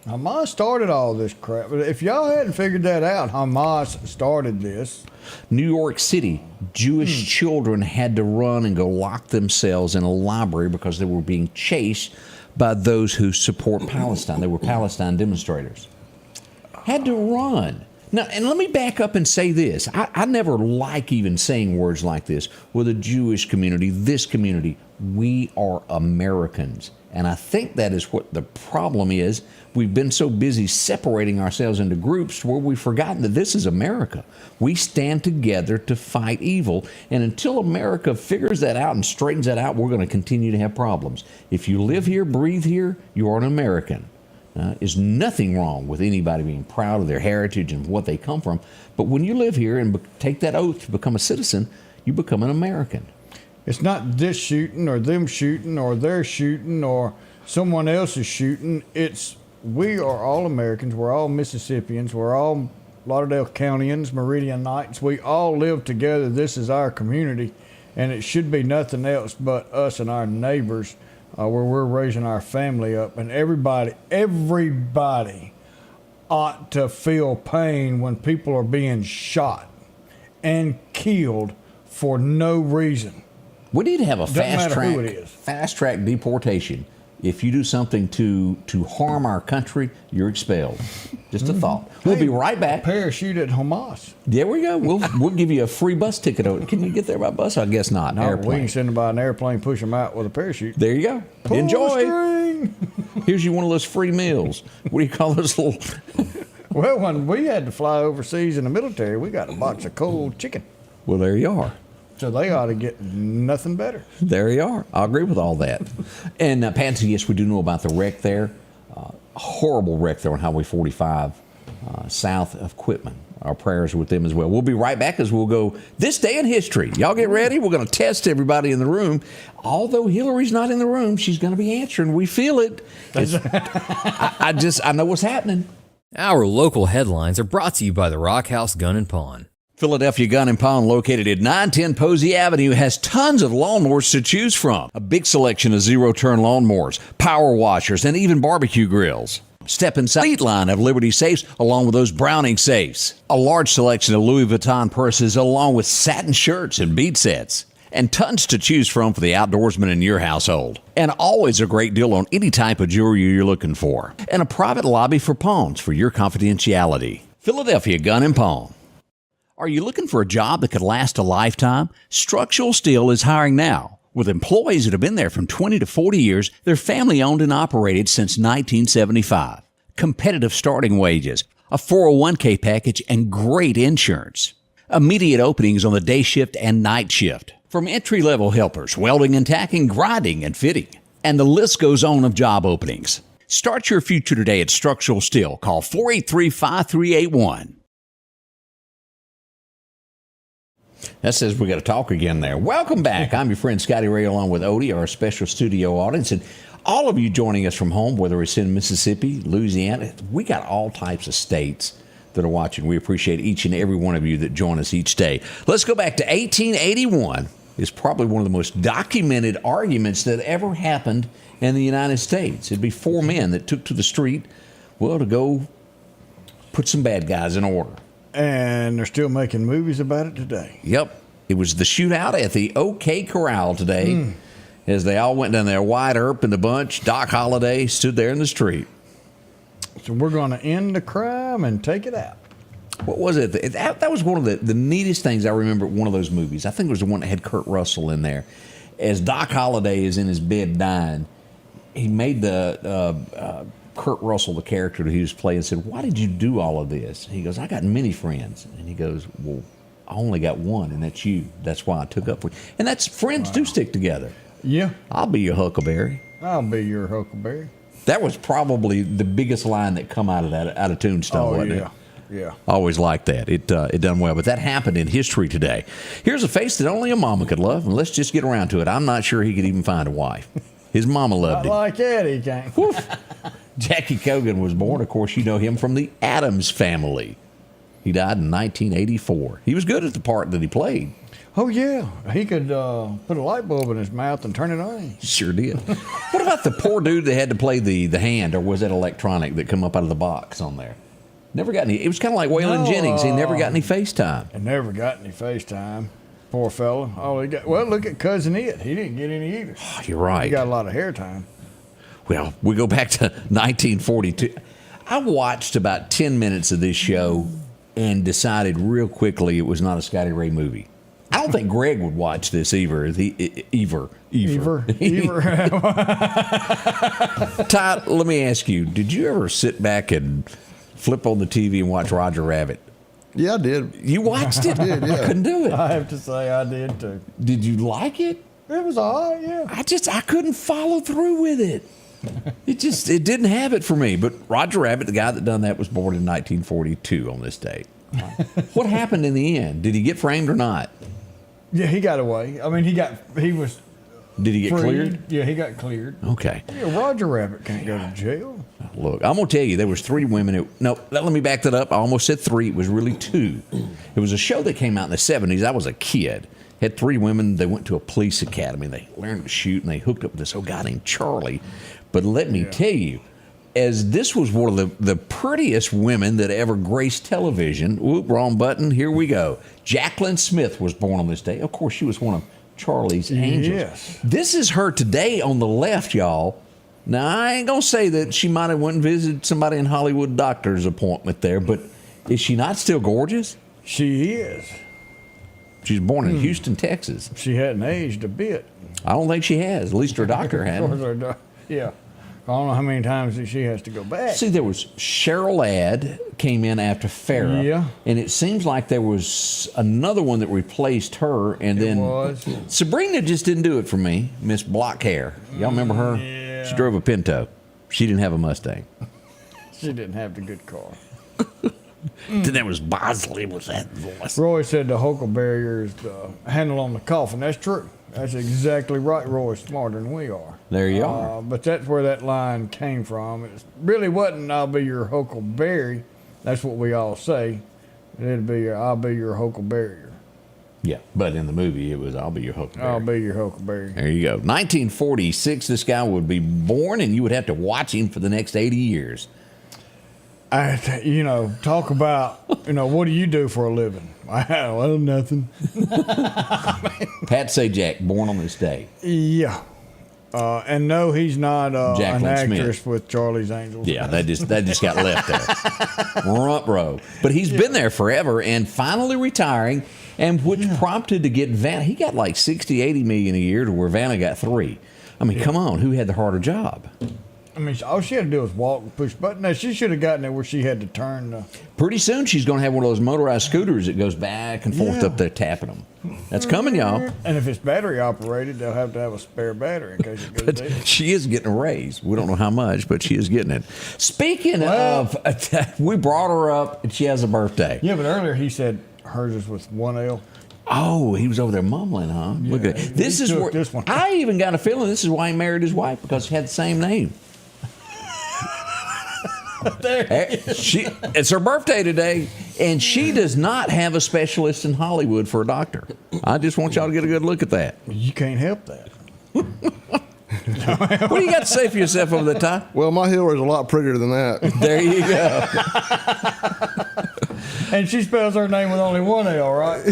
Hamas started all this crap. If y'all hadn't figured that out, Hamas started this. New York City, Jewish children had to run and go lock themselves in a library because they were being chased by those who support Palestine. They were Palestine demonstrators. Had to run. Now, and let me back up and say this. I never like even saying words like this. Well, the Jewish community, this community, we are Americans. And I think that is what the problem is. We've been so busy separating ourselves into groups where we've forgotten that this is America. We stand together to fight evil. And until America figures that out and straightens that out, we're going to continue to have problems. If you live here, breathe here, you are an American. There's nothing wrong with anybody being proud of their heritage and what they come from. But when you live here and take that oath to become a citizen, you become an American. It's not this shooting or them shooting or they're shooting or someone else is shooting. It's we are all Americans. We're all Mississippians. We're all Lauderdale Countyans, Meridianites. We all live together. This is our community, and it should be nothing else but us and our neighbors where we're raising our family up. And everybody ought to feel pain when people are being shot and killed for no reason. We need to have a who it is. fast track deportation. If you do something to harm our country, you're expelled. Just a thought. We'll be right back. Parachute at Hamas. There we go. We'll give you a free bus ticket. Can you get there by bus? I guess not. No, we Airplane. can send them by an airplane, push them out with a parachute. There you go. Pull the Enjoy. string. Here's you one of those free meals. What do you call those little? Well, when we had to fly overseas in the military, we got a box of cold chicken. Well, there you are. So they ought to get nothing better. There you are. I agree with all that. And Patsy, yes, we do know about the wreck there. Horrible wreck there on Highway 45 south of Quitman. Our prayers are with them as well. We'll be right back as we'll go this day in history. Y'all get ready. We're going to test everybody in the room. Although Hillary's not in the room, she's going to be answering. We feel it. I know what's happening. Our local headlines are brought to you by the Rock House Gun and Pawn. Philadelphia Gun and Pawn, located at 910 Posey Avenue, has tons of lawnmowers to choose from. A big selection of zero-turn lawnmowers, power washers, and even barbecue grills. Step inside the elite line of Liberty safes along with those Browning safes. A large selection of Louis Vuitton purses along with satin shirts and bead sets. And tons to choose from for the outdoorsman in your household. And always a great deal on any type of jewelry you're looking for. And a private lobby for pawns for your confidentiality. Philadelphia Gun and Pawn. Are you looking for a job that could last a lifetime? Structural Steel is hiring now. With employees that have been there from 20 to 40 years, they're family owned and operated since 1975. Competitive starting wages, a 401k package, and great insurance. Immediate openings on the day shift and night shift. From entry-level helpers, welding and tacking, grinding and fitting. And the list goes on of job openings. Start your future today at Structural Steel. Call 483-5381. That says we got to talk again there. Welcome back. I'm your friend Scotty Ray along with Odie, our special studio audience. And all of you joining us from home, whether it's in Mississippi, Louisiana, we got all types of states that are watching. We appreciate each and every one of you that join us each day. Let's go back to 1881. It's probably one of the most documented arguments that ever happened in the United States. It'd be four men that took to the street, well, to go put some bad guys in order. And they're still making movies about it today. Yep. It was the shootout at the OK Corral today. As they all went down there, Wyatt Earp and the bunch, Doc Holliday stood there in the street. So we're going to end the crime and take it out. What was it? That was one of the neatest things I remember at one of those movies. I think it was the one that had Kurt Russell in there. As Doc Holliday is in his bed dying, he made the Kurt Russell, the character that he was playing, said, "Why did you do all of this?" He goes, "I got many friends." And he goes, "Well, I only got one, and that's you. That's why I took up for you." And that's friends do stick together. Yeah. I'll be your Huckleberry. I'll be your Huckleberry. That was probably the biggest line that come out of Tombstone, wasn't it? Yeah. I always liked that. It done well. But that happened in history today. Here's a face that only a mama could love, and let's just get around to it. I'm not sure he could even find a wife. His mama loved him. Not like Eddie can't. Jackie Cogan was born. Of course, you know him from the Addams Family. He died in 1984. He was good at the part that he played. Oh, yeah. He could put a light bulb in his mouth and turn it on. Sure did. What about the poor dude that had to play the hand, or was that electronic that come up out of the box on there? Never got any. It was kind of like Waylon Jennings. He never got any FaceTime. And never got any FaceTime. Poor fella. All he got. Well, look at Cousin It. He didn't get any either. Oh, you're right. He got a lot of hair time. Well, we go back to 1942. I watched about 10 minutes of this show and decided real quickly it was not a Scotty Ray movie. I don't think Greg would watch this either. Either. Todd, let me ask you, did you ever sit back and flip on the TV and watch Roger Rabbit? Yeah, I did. You watched it? I did, yeah. I couldn't do it. I have to say I did too. Did you like it? It was all right, yeah. I couldn't follow through with it. It didn't have it for me. But Roger Rabbit, the guy that done that, was born in 1942 on this date. What happened in the end? Did he get framed or not? Yeah, he got away. I mean, he was Did he get freed. cleared? Yeah, he got cleared. Okay. Yeah, Roger Rabbit can't go to jail. Look, I'm going to tell you, there was three women. Let me back that up. I almost said three. It was really two. It was a show that came out in the 70s. I was a kid. Had three women. They went to a police academy. They learned to shoot, and they hooked up with this old guy named Charlie. But let me tell you, as this was one of the prettiest women that ever graced television. Whoop, wrong button. Here we go. Jacqueline Smith was born on this day. Of course, she was one of Charlie's angels. Yes. This is her today on the left, y'all. Now, I ain't going to say that she might have went and visited somebody in Hollywood doctor's appointment there, but is she not still gorgeous? She is. She's born in Houston, Texas. She hadn't aged a bit. I don't think she has. At least her doctor hadn't. Yeah. I don't know how many times that she has to go back. See, there was Cheryl Ladd came in after Farrah. Yeah. And it seems like there was another one that replaced her. And then was. Sabrina just didn't do it for me. Miss Block Hair. Y'all remember her? Yeah. She drove a Pinto. She didn't have a Mustang. She didn't have the good car. Then there was Bosley with that voice. Roy said the Huckleberry is the handle on the coffin. That's true. That's exactly right. Roy's smarter than we are. There you are. But that's where that line came from. It really wasn't "I'll be your Huckleberry." That's what we all say. It'd be "I'll be your Huckleberry." Yeah, but in the movie it was "I'll be your Huckleberry." I'll be your Huckleberry. There you go. 1946, this guy would be born, and you would have to watch him for the next 80 years. Talk about, what do you do for a living? Well, nothing. Pat Sajak, born on this day. Yeah. And no, he's not an Jacqueline actress Smith. with Charlie's Angels. Yeah, that just got left there. Rump row. But he's been there forever and finally retiring, and which prompted to get Vanna. He got like 60, 80 million a year to where Vanna got 3. I mean, come on, who had the harder job? I mean, all she had to do was walk and push button. Now, she should have gotten there where she had to turn. Pretty soon she's going to have one of those motorized scooters that goes back and forth up there tapping them. That's coming, y'all. And if it's battery operated, they'll have to have a spare battery in case it goes dead. But she is getting a raise. We don't know how much, but she is getting it. Speaking of, we brought her up and she has a birthday. Yeah, but earlier he said hers is with 1 L. Oh, he was over there mumbling, huh? Look at it. This is where this one. I even got a feeling this is why he married his wife, because she had the same name. It's her birthday today, and she does not have a specialist in Hollywood for a doctor. I just want y'all to get a good look at that. You can't help that. What do you got to say for yourself over the Ty? Well, my Hillary is a lot prettier than that. There you go. And she spells her name with only 1 L, right?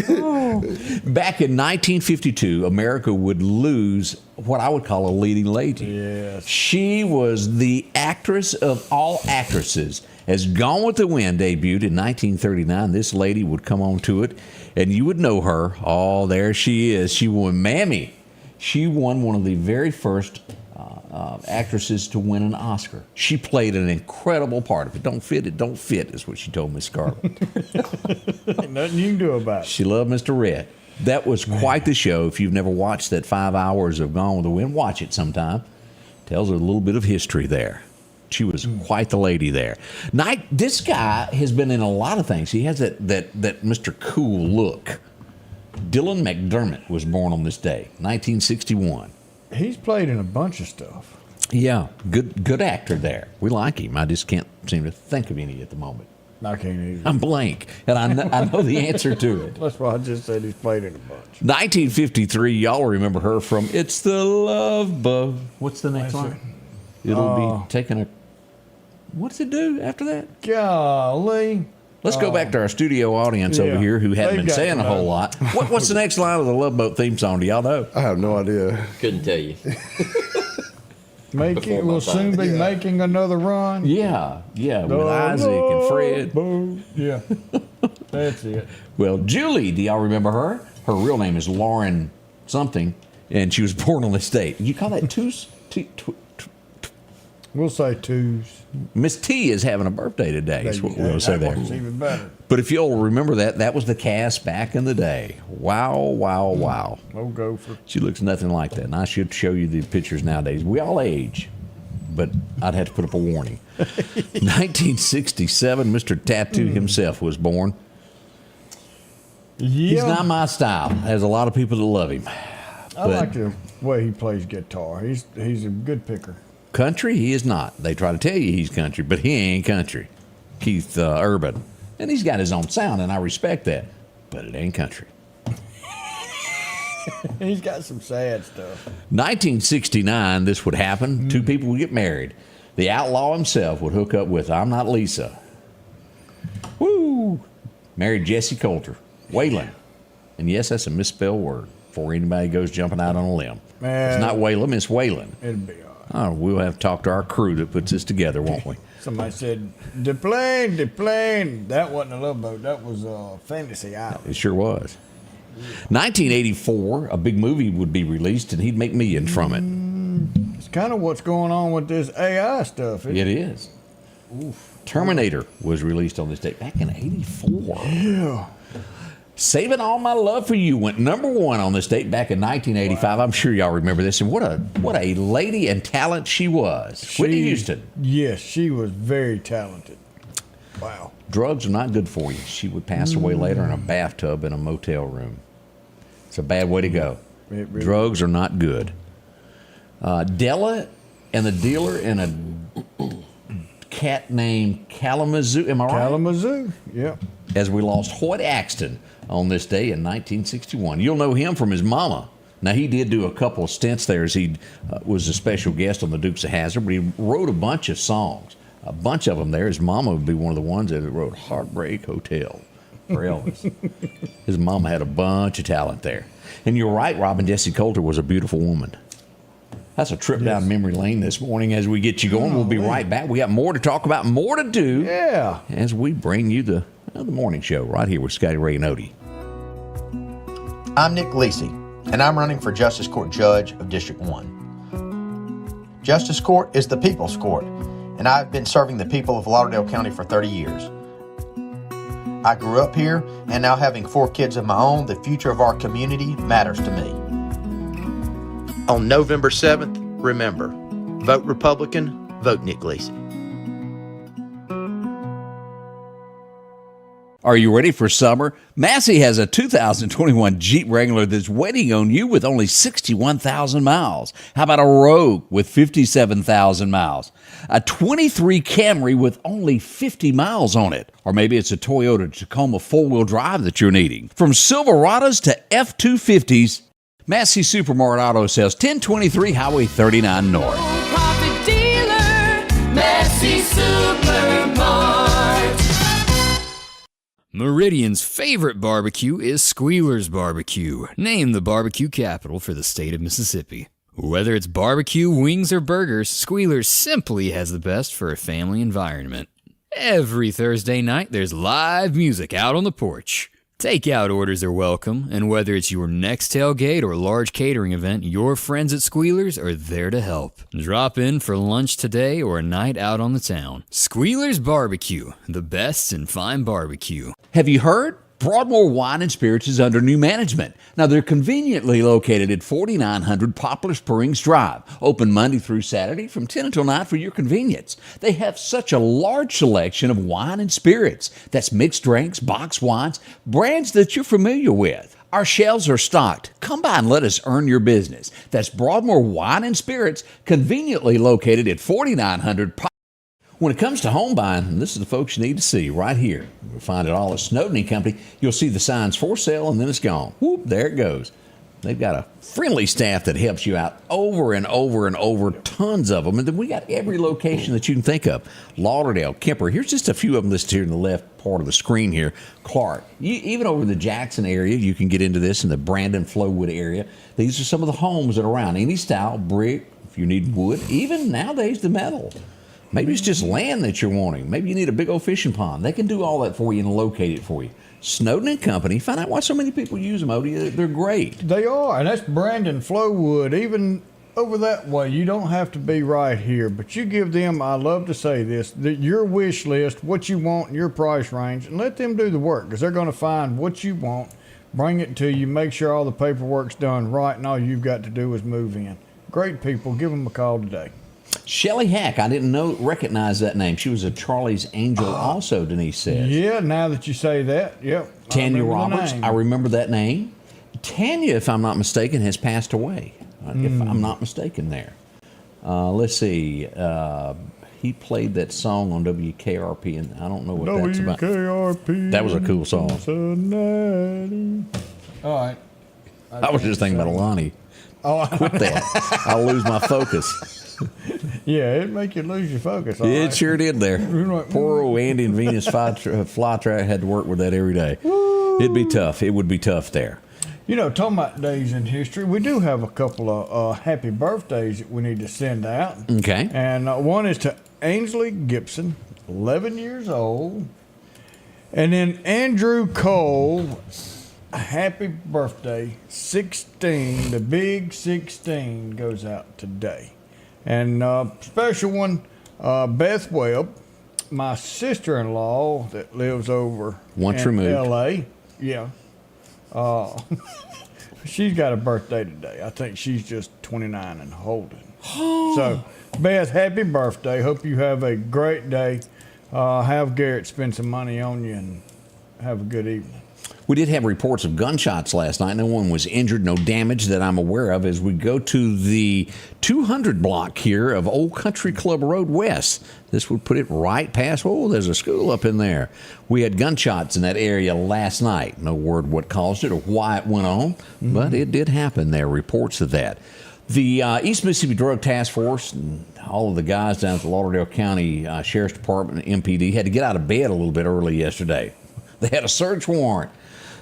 Back in 1952, America would lose what I would call a leading lady. Yes. She was the actress of all actresses. As Gone with the Wind debuted in 1939, this lady would come on to it, and you would know her. Oh, there she is. She won Mammy. She won one of the very first actresses to win an Oscar. She played an incredible part. If it don't fit, it don't fit, is what she told Miss Scarlett. Nothing you can do about it. She loved Mr. Red. That was quite the show. If you've never watched that 5 hours of Gone with the Wind, watch it sometime. Tells a little bit of history there. She was quite the lady there. This guy has been in a lot of things. He has that Mr. Cool look. Dylan McDermott was born on this day, 1961. He's played in a bunch of stuff. Yeah, good actor there. We like him. I just can't seem to think of any at the moment. I can't either. I'm blank, and I know the answer to it. That's why I just said he's played in a bunch. 1953, y'all remember her from It's the Love Boat. What's the next line? It'll be taking a... What's it do after that? Golly. Let's go back to our studio audience over here who hadn't been saying a whole lot. What's the next line of the Love Boat theme song? Do y'all know? I have no idea. Couldn't tell you. We'll soon be making another run. Yeah, with Isaac and Fred. Boom. Yeah, that's it. Well, Julie, do y'all remember her? Her real name is Lauren something, and she was born on this date. You call that twos? We'll say twos. Miss T is having a birthday today. Is what we're going to say there. That's even better. But if you'll remember that was the cast back in the day. Wow. No gopher. She looks nothing like that. And I should show you the pictures nowadays. We all age, but I'd have to put up a warning. 1967, Mr. Tattoo himself was born. Yeah. He's not my style. There's a lot of people that love him. I like the way he plays guitar. He's a good picker. Country, he is not. They try to tell you he's country, but he ain't country. Keith Urban. And he's got his own sound, and I respect that. But it ain't country. He's got some sad stuff. 1969, this would happen. 2 people would get married. The outlaw himself would hook up with I'm Not Lisa. Woo! Married Jesse Coulter. Waylon. And yes, that's a misspelled word before anybody goes jumping out on a limb. Man, it's not Waylon, it's Waylon. It'd be all right. Oh, we'll have to talk to our crew that puts this together, won't we? Somebody said, the plane. That wasn't a love boat. That was a fantasy island. It sure was. 1984, a big movie would be released, and he'd make millions from it. It's kind of what's going on with this AI stuff. It is. Oof. Terminator was released on this date back in 84. Yeah. Saving All My Love for You went number one on this date back in 1985. Wow. I'm sure y'all remember this. And what a lady and talent she was. Whitney Houston. Yes, she was very talented. Wow. Drugs are not good for you. She would pass away later in a bathtub in a motel room. It's a bad way to go. Really Drugs are not good. Della and the dealer in a cat named Kalamazoo. Am I right? Kalamazoo, yeah. As we lost Hoyt Axton on this day in 1961. You'll know him from his mama. Now, he did do a couple of stints there as he was a special guest on the Dukes of Hazzard, but he wrote a bunch of songs, a bunch of them there. His mama would be one of the ones that wrote Heartbreak Hotel for Elvis. His mama had a bunch of talent there. And you're right, Robin Jessie Coulter was a beautiful woman. That's a trip down memory lane this morning as we get you going. We'll be right back. We got more to talk about, more to do. Yeah. As we bring you the morning show right here with Scotty Ray and Odie. I'm Nick Lisi, and I'm running for Justice Court Judge of District 1. Justice Court is the people's court, and I've been serving the people of Lauderdale County for 30 years. I grew up here, and now having 4 kids of my own, the future of our community matters to me. On November 7th, remember, vote Republican, vote Nick Lisi. Are you ready for summer? Massey has a 2021 Jeep Wrangler that's waiting on you with only 61,000 miles. How about a Rogue with 57,000 miles? A 23 Camry with only 50 miles on it. Or maybe it's a Toyota Tacoma 4-wheel drive that you're needing. From Silverados to F-250s, Massey Supermart Auto Sales, 1023 Highway 39 North. Profit dealer, Massey Supermart. Meridian's favorite barbecue is Squealer's Barbecue, named the barbecue capital for the state of Mississippi. Whether it's barbecue, wings, or burgers, Squealer's simply has the best for a family environment. Every Thursday night, there's live music out on the porch. Takeout orders are welcome, and whether it's your next tailgate or large catering event, your friends at Squealer's are there to help. Drop in for lunch today or a night out on the town. Squealer's Barbecue, the best in fine barbecue. Have you heard? Broadmoor Wine and Spirits is under new management. Now, they're conveniently located at 4900 Poplar Springs Drive. Open Monday through Saturday from 10 until 9 for your convenience. They have such a large selection of wine and spirits. That's mixed drinks, boxed wines, brands that you're familiar with. Our shelves are stocked. Come by and let us earn your business. That's Broadmoor Wine and Spirits, conveniently located at 4900 Poplar. When it comes to home buying, this is the folks you need to see right here. You'll find it all at Snowden & Company. You'll see the signs for sale, and then it's gone. Whoop, there it goes. They've got a friendly staff that helps you out over and over and over, tons of them. And then we got every location that you can think of. Lauderdale, Kemper. Here's just a few of them listed here in the left part of the screen here. Clark. Even over the Jackson area, you can get into this in the Brandon, Flowood area. These are some of the homes that are around. Any style, brick, if you need wood, even nowadays the metal. Maybe it's just land that you're wanting. Maybe you need a big old fishing pond. They can do all that for you and locate it for you. Snowden & Company. Find out why so many people use them, Odie. They're great. They are, and that's Brandon Flowood. Even over that way, you don't have to be right here, but you give them, I love to say this, your wish list, what you want in your price range, and let them do the work, because they're going to find what you want, bring it to you, make sure all the paperwork's done right, and all you've got to do is move in. Great people. Give them a call today. Shelley Hack, I didn't recognize that name. She was a Charlie's Angel also, Denise says. Yeah, now that you say that, yep. Tanya Roberts, I remember that name. Tanya, if I'm not mistaken, has passed away, if I'm not mistaken there. Let's see. He played that song on WKRP, and I don't know what that's about. WKRP. That was a cool song. All right. I was just thinking about Alani. Quit that. I'll lose my focus. Yeah, it'd make you lose your focus. It sure did there. Poor old Andy and Venus Flytrap had to work with that every day. It'd be tough. It would be tough there. You know, talking about days in history, we do have a couple of happy birthdays that we need to send out. Okay. And one is to Ainsley Gibson, 11 years old. And then Andrew Cole, happy birthday, 16. The big 16 goes out today. And special one, Beth Webb, my sister-in-law that lives over Once in removed. L.A. Yeah. She's got a birthday today. I think she's just 29 and holding. So, Beth, happy birthday. Hope you have a great day. Have Garrett spend some money on you and have a good evening. We did have reports of gunshots last night. No one was injured, no damage that I'm aware of. As we go to the 200 block here of Old Country Club Road West, this would put it right past, there's a school up in there. We had gunshots in that area last night. No word what caused it or why it went on, but it did happen there. Reports of that. The East Mississippi Drug Task Force and all of the guys down at the Lauderdale County Sheriff's Department and MPD had to get out of bed a little bit early yesterday. They had a search warrant.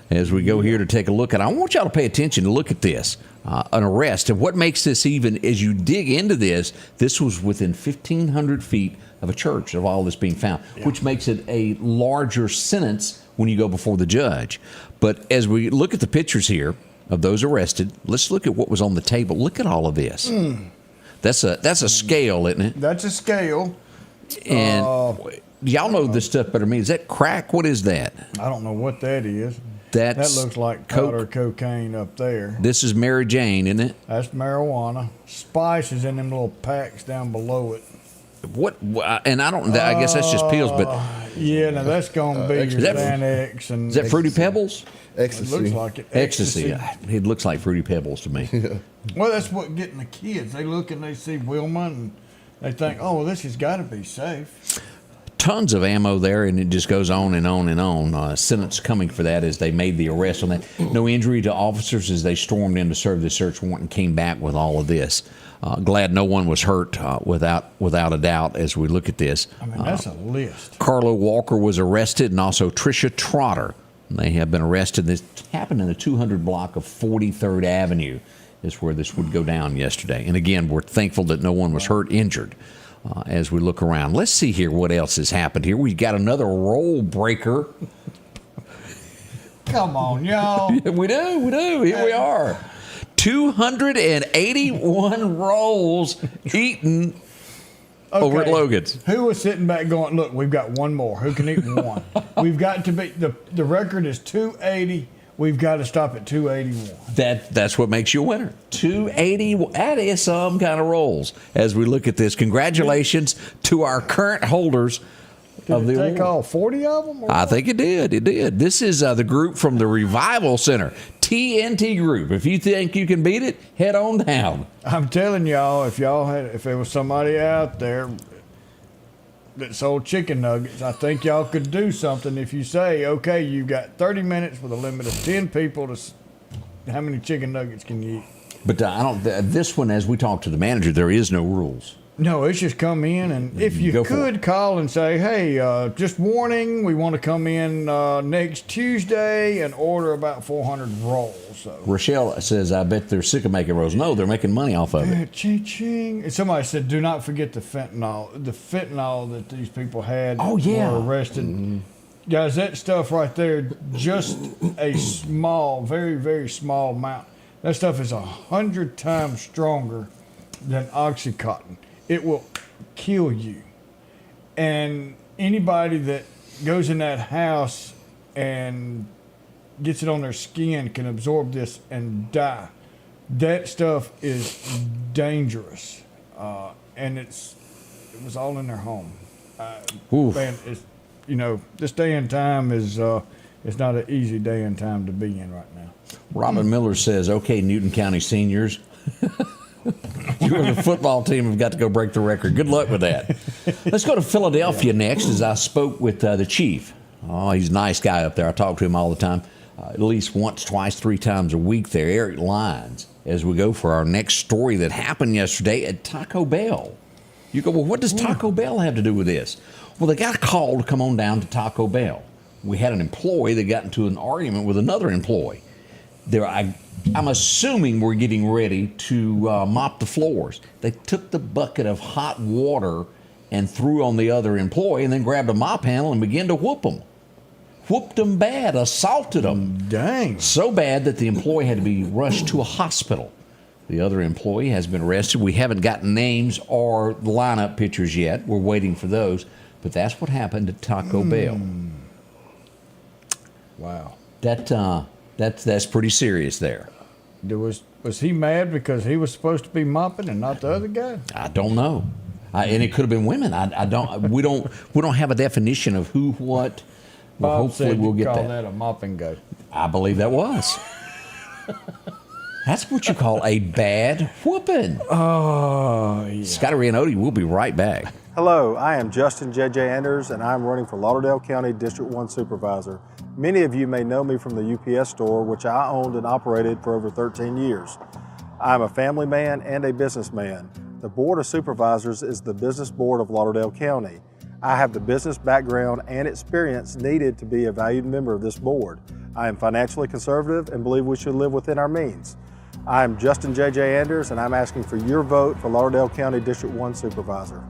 As we go here to take a look at it, I want y'all to pay attention to look at this, an arrest. And what makes this even, as you dig into this, this was within 1,500 feet of a church of all this being found, which makes it a larger sentence when you go before the judge. But as we look at the pictures here of those arrested, let's look at what was on the table. Look at all of this. That's a scale, isn't it? That's a scale. And y'all know this stuff better than me. Is that crack? What is that? I don't know what that is. That looks like powder cocaine up there. This is Mary Jane, isn't it? That's marijuana. Spice is in them little packs down below it. What? And I don't. I guess that's just pills, but yeah, now that's gonna be your Xanax and. Is that Fruity Pebbles? Ecstasy. It looks like it. Ecstasy. It looks like Fruity Pebbles to me. Well, that's what getting the kids. They look and they see Wilma and they think, oh, well, this has got to be safe. Tons of ammo there, and it just goes on and on and on. Sentence coming for that as they made the arrest on that. No injury to officers as they stormed in to serve the search warrant and came back with all of this. Glad no one was hurt without a doubt as we look at this. I mean, that's a list. Carlo Walker was arrested, and also Tricia Trotter. They have been arrested. This happened in the 200 block of 43rd Avenue is where this would go down yesterday. And again, we're thankful that no one was hurt, injured. As we look around, let's see here what else has happened here. We've got another roll breaker. Come on, y'all. We do. Here we are. 281 rolls eaten over at Logan's. Who was sitting back going, look, we've got one more. Who can eat one? We've got to be, the record is 280. We've got to stop at 281. That's what makes you a winner. 280. That is some kind of rolls. As we look at this, congratulations to our current holders of the award. Take all 40 of them? I think it did. It did. This is the group from the Revival Center, TNT Group. If you think you can beat it, head on down. I'm telling y'all, if there was somebody out there that sold chicken nuggets, I think y'all could do something if you say, okay, you've got 30 minutes with a limit of 10 people to how many chicken nuggets can you eat? But I don't. This one, as we talk to the manager, there is no rules. No, it's just come in, and if you could call and say, hey, just warning, we want to come in next Tuesday and order about 400 rolls. So. Rochelle says, I bet they're sick of making rolls. No, they're making money off of it. Ching. And somebody said, do not forget the fentanyl. The fentanyl that these people had were arrested. Mm-hmm. Guys, that stuff right there, just a small, very, very small amount. That stuff is 100 times stronger than Oxycontin. It will kill you. And anybody that goes in that house and gets it on their skin can absorb this and die. That stuff is dangerous. And it was all in their home. Man, this day and time is it's not an easy day and time to be in right now. Robin Miller says, okay, Newton County seniors. You and the football team have got to go break the record. Good luck with that. Let's go to Philadelphia next as I spoke with the chief. Oh, he's a nice guy up there. I talk to him all the time, at least once, twice, 3 times a week there, Eric Lyons, as we go for our next story that happened yesterday at Taco Bell. You go, well, what does Taco Bell have to do with this? Well, they got a call to come on down to Taco Bell. We had an employee that got into an argument with another employee. I'm assuming we're getting ready to mop the floors. They took the bucket of hot water and threw on the other employee and then grabbed a mop handle and began to whoop them. Whooped them bad, assaulted them. Dang. So bad that the employee had to be rushed to a hospital. The other employee has been arrested. We haven't gotten names or lineup pictures yet. We're waiting for those. But that's what happened at Taco Bell. Wow. That's pretty serious there. Was he mad because he was supposed to be mopping and not the other guy? I don't know. And it could have been women. We don't have a definition of who, what. Well, Bob hopefully said we'll you get call that. that a mopping go. I believe that was. That's what you call a bad whooping. Oh, yeah. Scotty Ray and Odie, we'll be right back. Hello, I am Justin J.J. Anders, and I'm running for Lauderdale County District 1 Supervisor. Many of you may know me from the UPS store, which I owned and operated for over 13 years. I'm a family man and a businessman. The Board of Supervisors is the business board of Lauderdale County. I have the business background and experience needed to be a valued member of this board. I am financially conservative and believe we should live within our means. I am Justin J.J. Anders, and I'm asking for your vote for Lauderdale County District 1 Supervisor.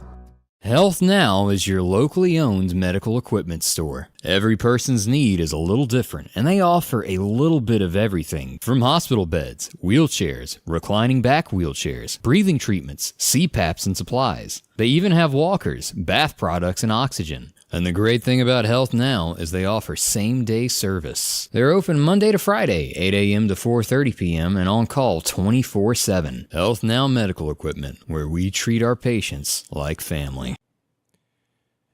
Health Now is your locally owned medical equipment store. Every person's need is a little different, and they offer a little bit of everything from hospital beds, wheelchairs, reclining back wheelchairs, breathing treatments, CPAPs and supplies. They even have walkers, bath products, and oxygen. And the great thing about Health Now is they offer same-day service. They're open Monday to Friday, 8 a.m. to 4:30 p.m. and on call 24/7. Health Now Medical Equipment, where we treat our patients like family.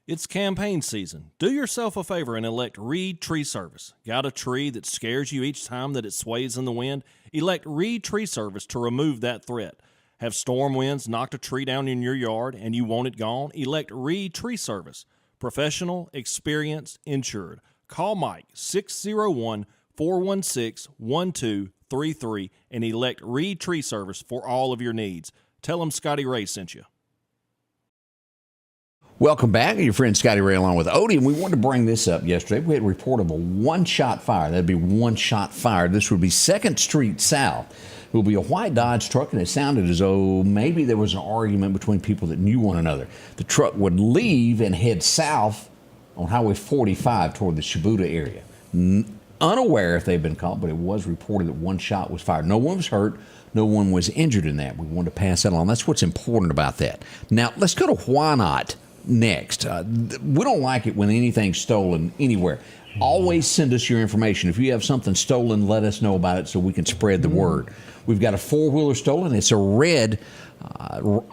It's campaign season. Do yourself a favor and elect Reed Tree Service. Got a tree that scares you each time that it sways in the wind? Elect Reed Tree Service to remove that threat. Have storm winds knocked a tree down in your yard and you want it gone? Elect Reed Tree Service. Professional, experienced, insured. Call Mike 601-416-1233 and elect Reed Tree Service for all of your needs. Tell him Scotty Ray sent you. Welcome back. Your friend Scotty Ray along with Odie, and we wanted to bring this up yesterday. We had a report of a one-shot fire. That'd be one-shot fire. This would be 2nd Street South. It will be a white Dodge truck, and it sounded as though maybe there was an argument between people that knew one another. The truck would leave and head south on Highway 45 toward the Shibuda area. Unaware if they've been caught, but it was reported that one shot was fired. No one was hurt. No one was injured in that. We wanted to pass that along. That's what's important about that. Now, let's go to Whynot next. We don't like it when anything's stolen anywhere. Always send us your information. If you have something stolen, let us know about it so we can spread the word. We've got a 4-wheeler stolen. It's a red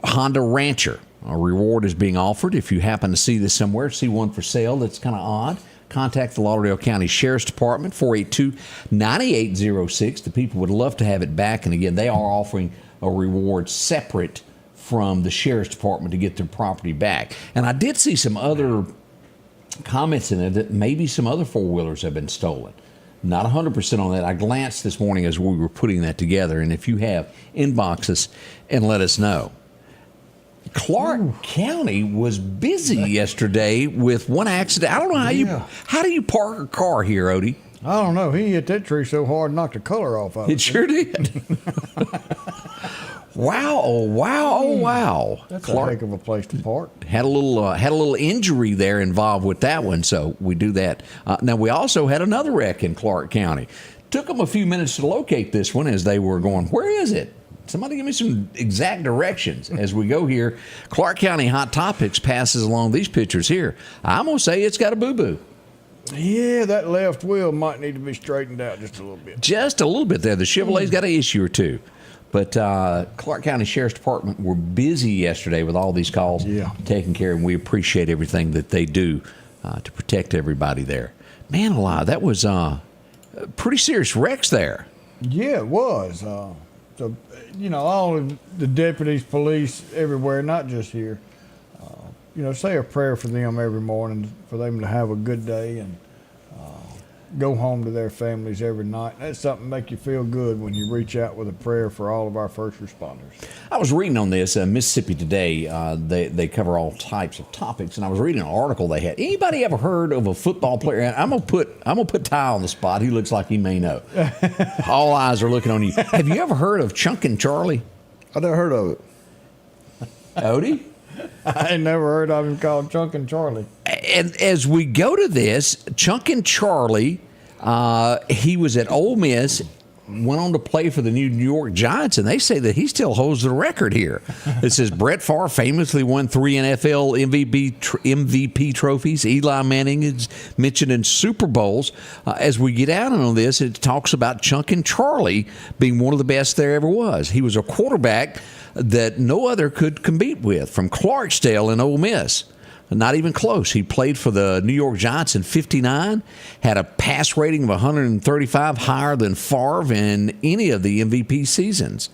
Honda Rancher. A reward is being offered. If you happen to see this somewhere, see one for sale that's kind of odd, contact the Lauderdale County Sheriff's Department, 482-9806. The people would love to have it back. And again, they are offering a reward separate from the Sheriff's Department to get their property back. And I did see some other comments in it that maybe some other 4-wheelers have been stolen. Not 100% on that. I glanced this morning as we were putting that together, and if you have, inbox us and let us know. Clark County was busy yesterday with one accident. I don't know how do you park a car here, Odie? I don't know. He hit that tree so hard, knocked the color off of it. It sure did. Wow! Oh wow! Oh wow! That's Clark a heck of a place to park. Had a little injury there involved with that one, so we do that. Now we also had another wreck in Clark County. Took them a few minutes to locate this one as they were going. Where is it? Somebody give me some exact directions as we go here. Clark County Hot Topics passes along these pictures here. I'm gonna say it's got a boo-boo. Yeah, that left wheel might need to be straightened out just a little bit. Just a little bit there. The Chevrolet's got an issue or two. But Clark County Sheriff's Department were busy yesterday with all these calls taken care of, and we appreciate everything that they do to protect everybody there. Man alive, that was pretty serious wrecks there. Yeah, it was. So, all of the deputies, police, everywhere, not just here, say a prayer for them every morning, for them to have a good day. And go home to their families every night. That's something to make you feel good when you reach out with a prayer for all of our first responders. I was reading on this Mississippi Today. They cover all types of topics, and I was reading an article they had. Anybody ever heard of a football player? And I'm gonna put Ty on the spot. He looks like he may know. All eyes are looking on you. Have you ever heard of Chunkin' Charlie? I never heard of it. Odie? I ain't never heard of him called Chunkin' Charlie. And as we go to this, Chunkin' Charlie, he was at Ole Miss, went on to play for the New York Giants, and they say that he still holds the record here. It says Brett Favre famously won 3 NFL MVP trophies. Eli Manning is mentioned in Super Bowls. As we get out on this, it talks about Chunkin' Charlie being one of the best there ever was. He was a quarterback that no other could compete with from Clarksdale in Ole Miss. Not even close. He played for the New York Giants in '59, had a pass rating of 135, higher than Favre in any of the MVP seasons.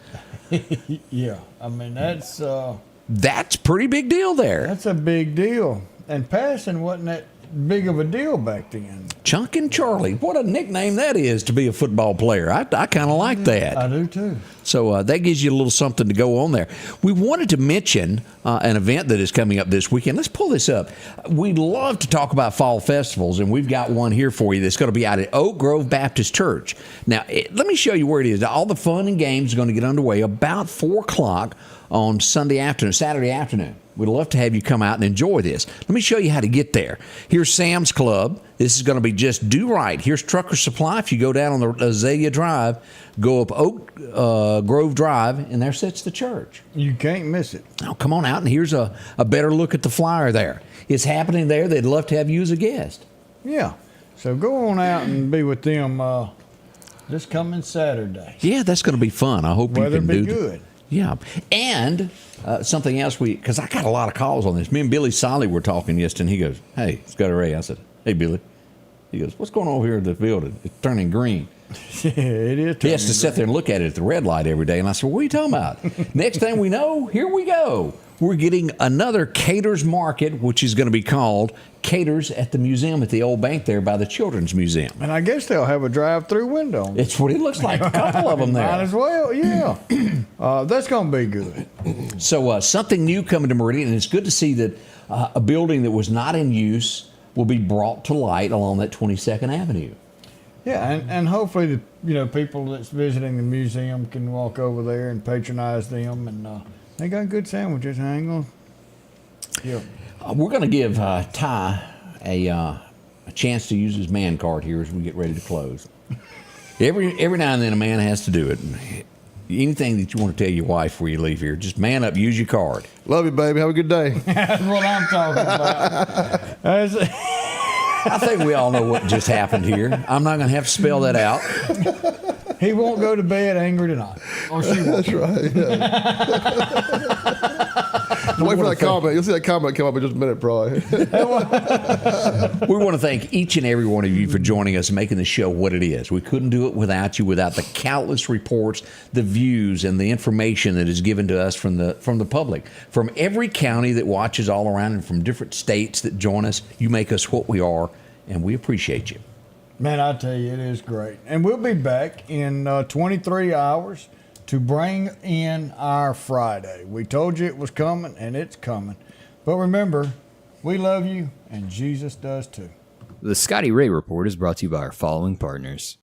Yeah, I mean, that's pretty big deal there. That's a big deal. And passing wasn't that big of a deal back then. Chunkin' Charlie. What a nickname that is to be a football player. I kind of like that. I do too. So that gives you a little something to go on there. We wanted to mention an event that is coming up this weekend. Let's pull this up. We love to talk about fall festivals, and we've got one here for you that's going to be out at Oak Grove Baptist Church. Now, let me show you where it is. All the fun and games are going to get underway about 4 o'clock on Saturday afternoon. We'd love to have you come out and enjoy this. Let me show you how to get there. Here's Sam's Club. This is going to be just do right. Here's Trucker Supply. If you go down on the Azalea Drive, go up Oak Grove Drive, and there sits the church. You can't miss it. Now, come on out, and here's a better look at the flyer there. It's happening there. They'd love to have you as a guest. Yeah. So go on out and be with them this coming Saturday. Yeah, that's going to be fun. I hope you can do be good. Yeah. And something else, because I got a lot of calls on this. Me and Billy Solly were talking yesterday, and he goes, "Hey, Scotty Ray." I said, "Hey, Billy." He goes, "What's going on over here in the building? It's turning green." Yeah, it is. He has to sit there and look at it at the red light every day. And I said, "What are you talking about?" Next thing we know, here we go. We're getting another Caters Market, which is going to be called Caters at the Museum at the old bank there by the Children's Museum. And I guess they'll have a drive-through window. It's what it looks like. A couple of them there. Might as well, yeah. That's going to be good. So something new coming to Meridian, and it's good to see that a building that was not in use will be brought to light along that 22nd Avenue. Yeah, and hopefully the people that's visiting the museum can walk over there and patronize them, and they got good sandwiches. I ain't gonna. Yeah. We're going to give Ty a chance to use his man card here as we get ready to close. Every now and then a man has to do it. Anything that you want to tell your wife before you leave here, just man up, use your card. Love you, baby. Have a good day. That's what I'm talking about. I think we all know what just happened here. I'm not going to have to spell that out. He won't go to bed angry tonight. Or she won't. That's right. Yeah. Wait for that comment. You'll see that comment come up in just a minute, probably. We want to thank each and every one of you for joining us and making the show what it is. We couldn't do it without you, without the countless reports, the views, and the information that is given to us from the public. From every county that watches all around and from different states that join us, you make us what we are, and we appreciate you. Man, I tell you, it is great. And we'll be back in 23 hours to bring in our Friday. We told you it was coming, and it's coming. But remember, we love you, and Jesus does too. The Scotty Ray Report is brought to you by our following partners.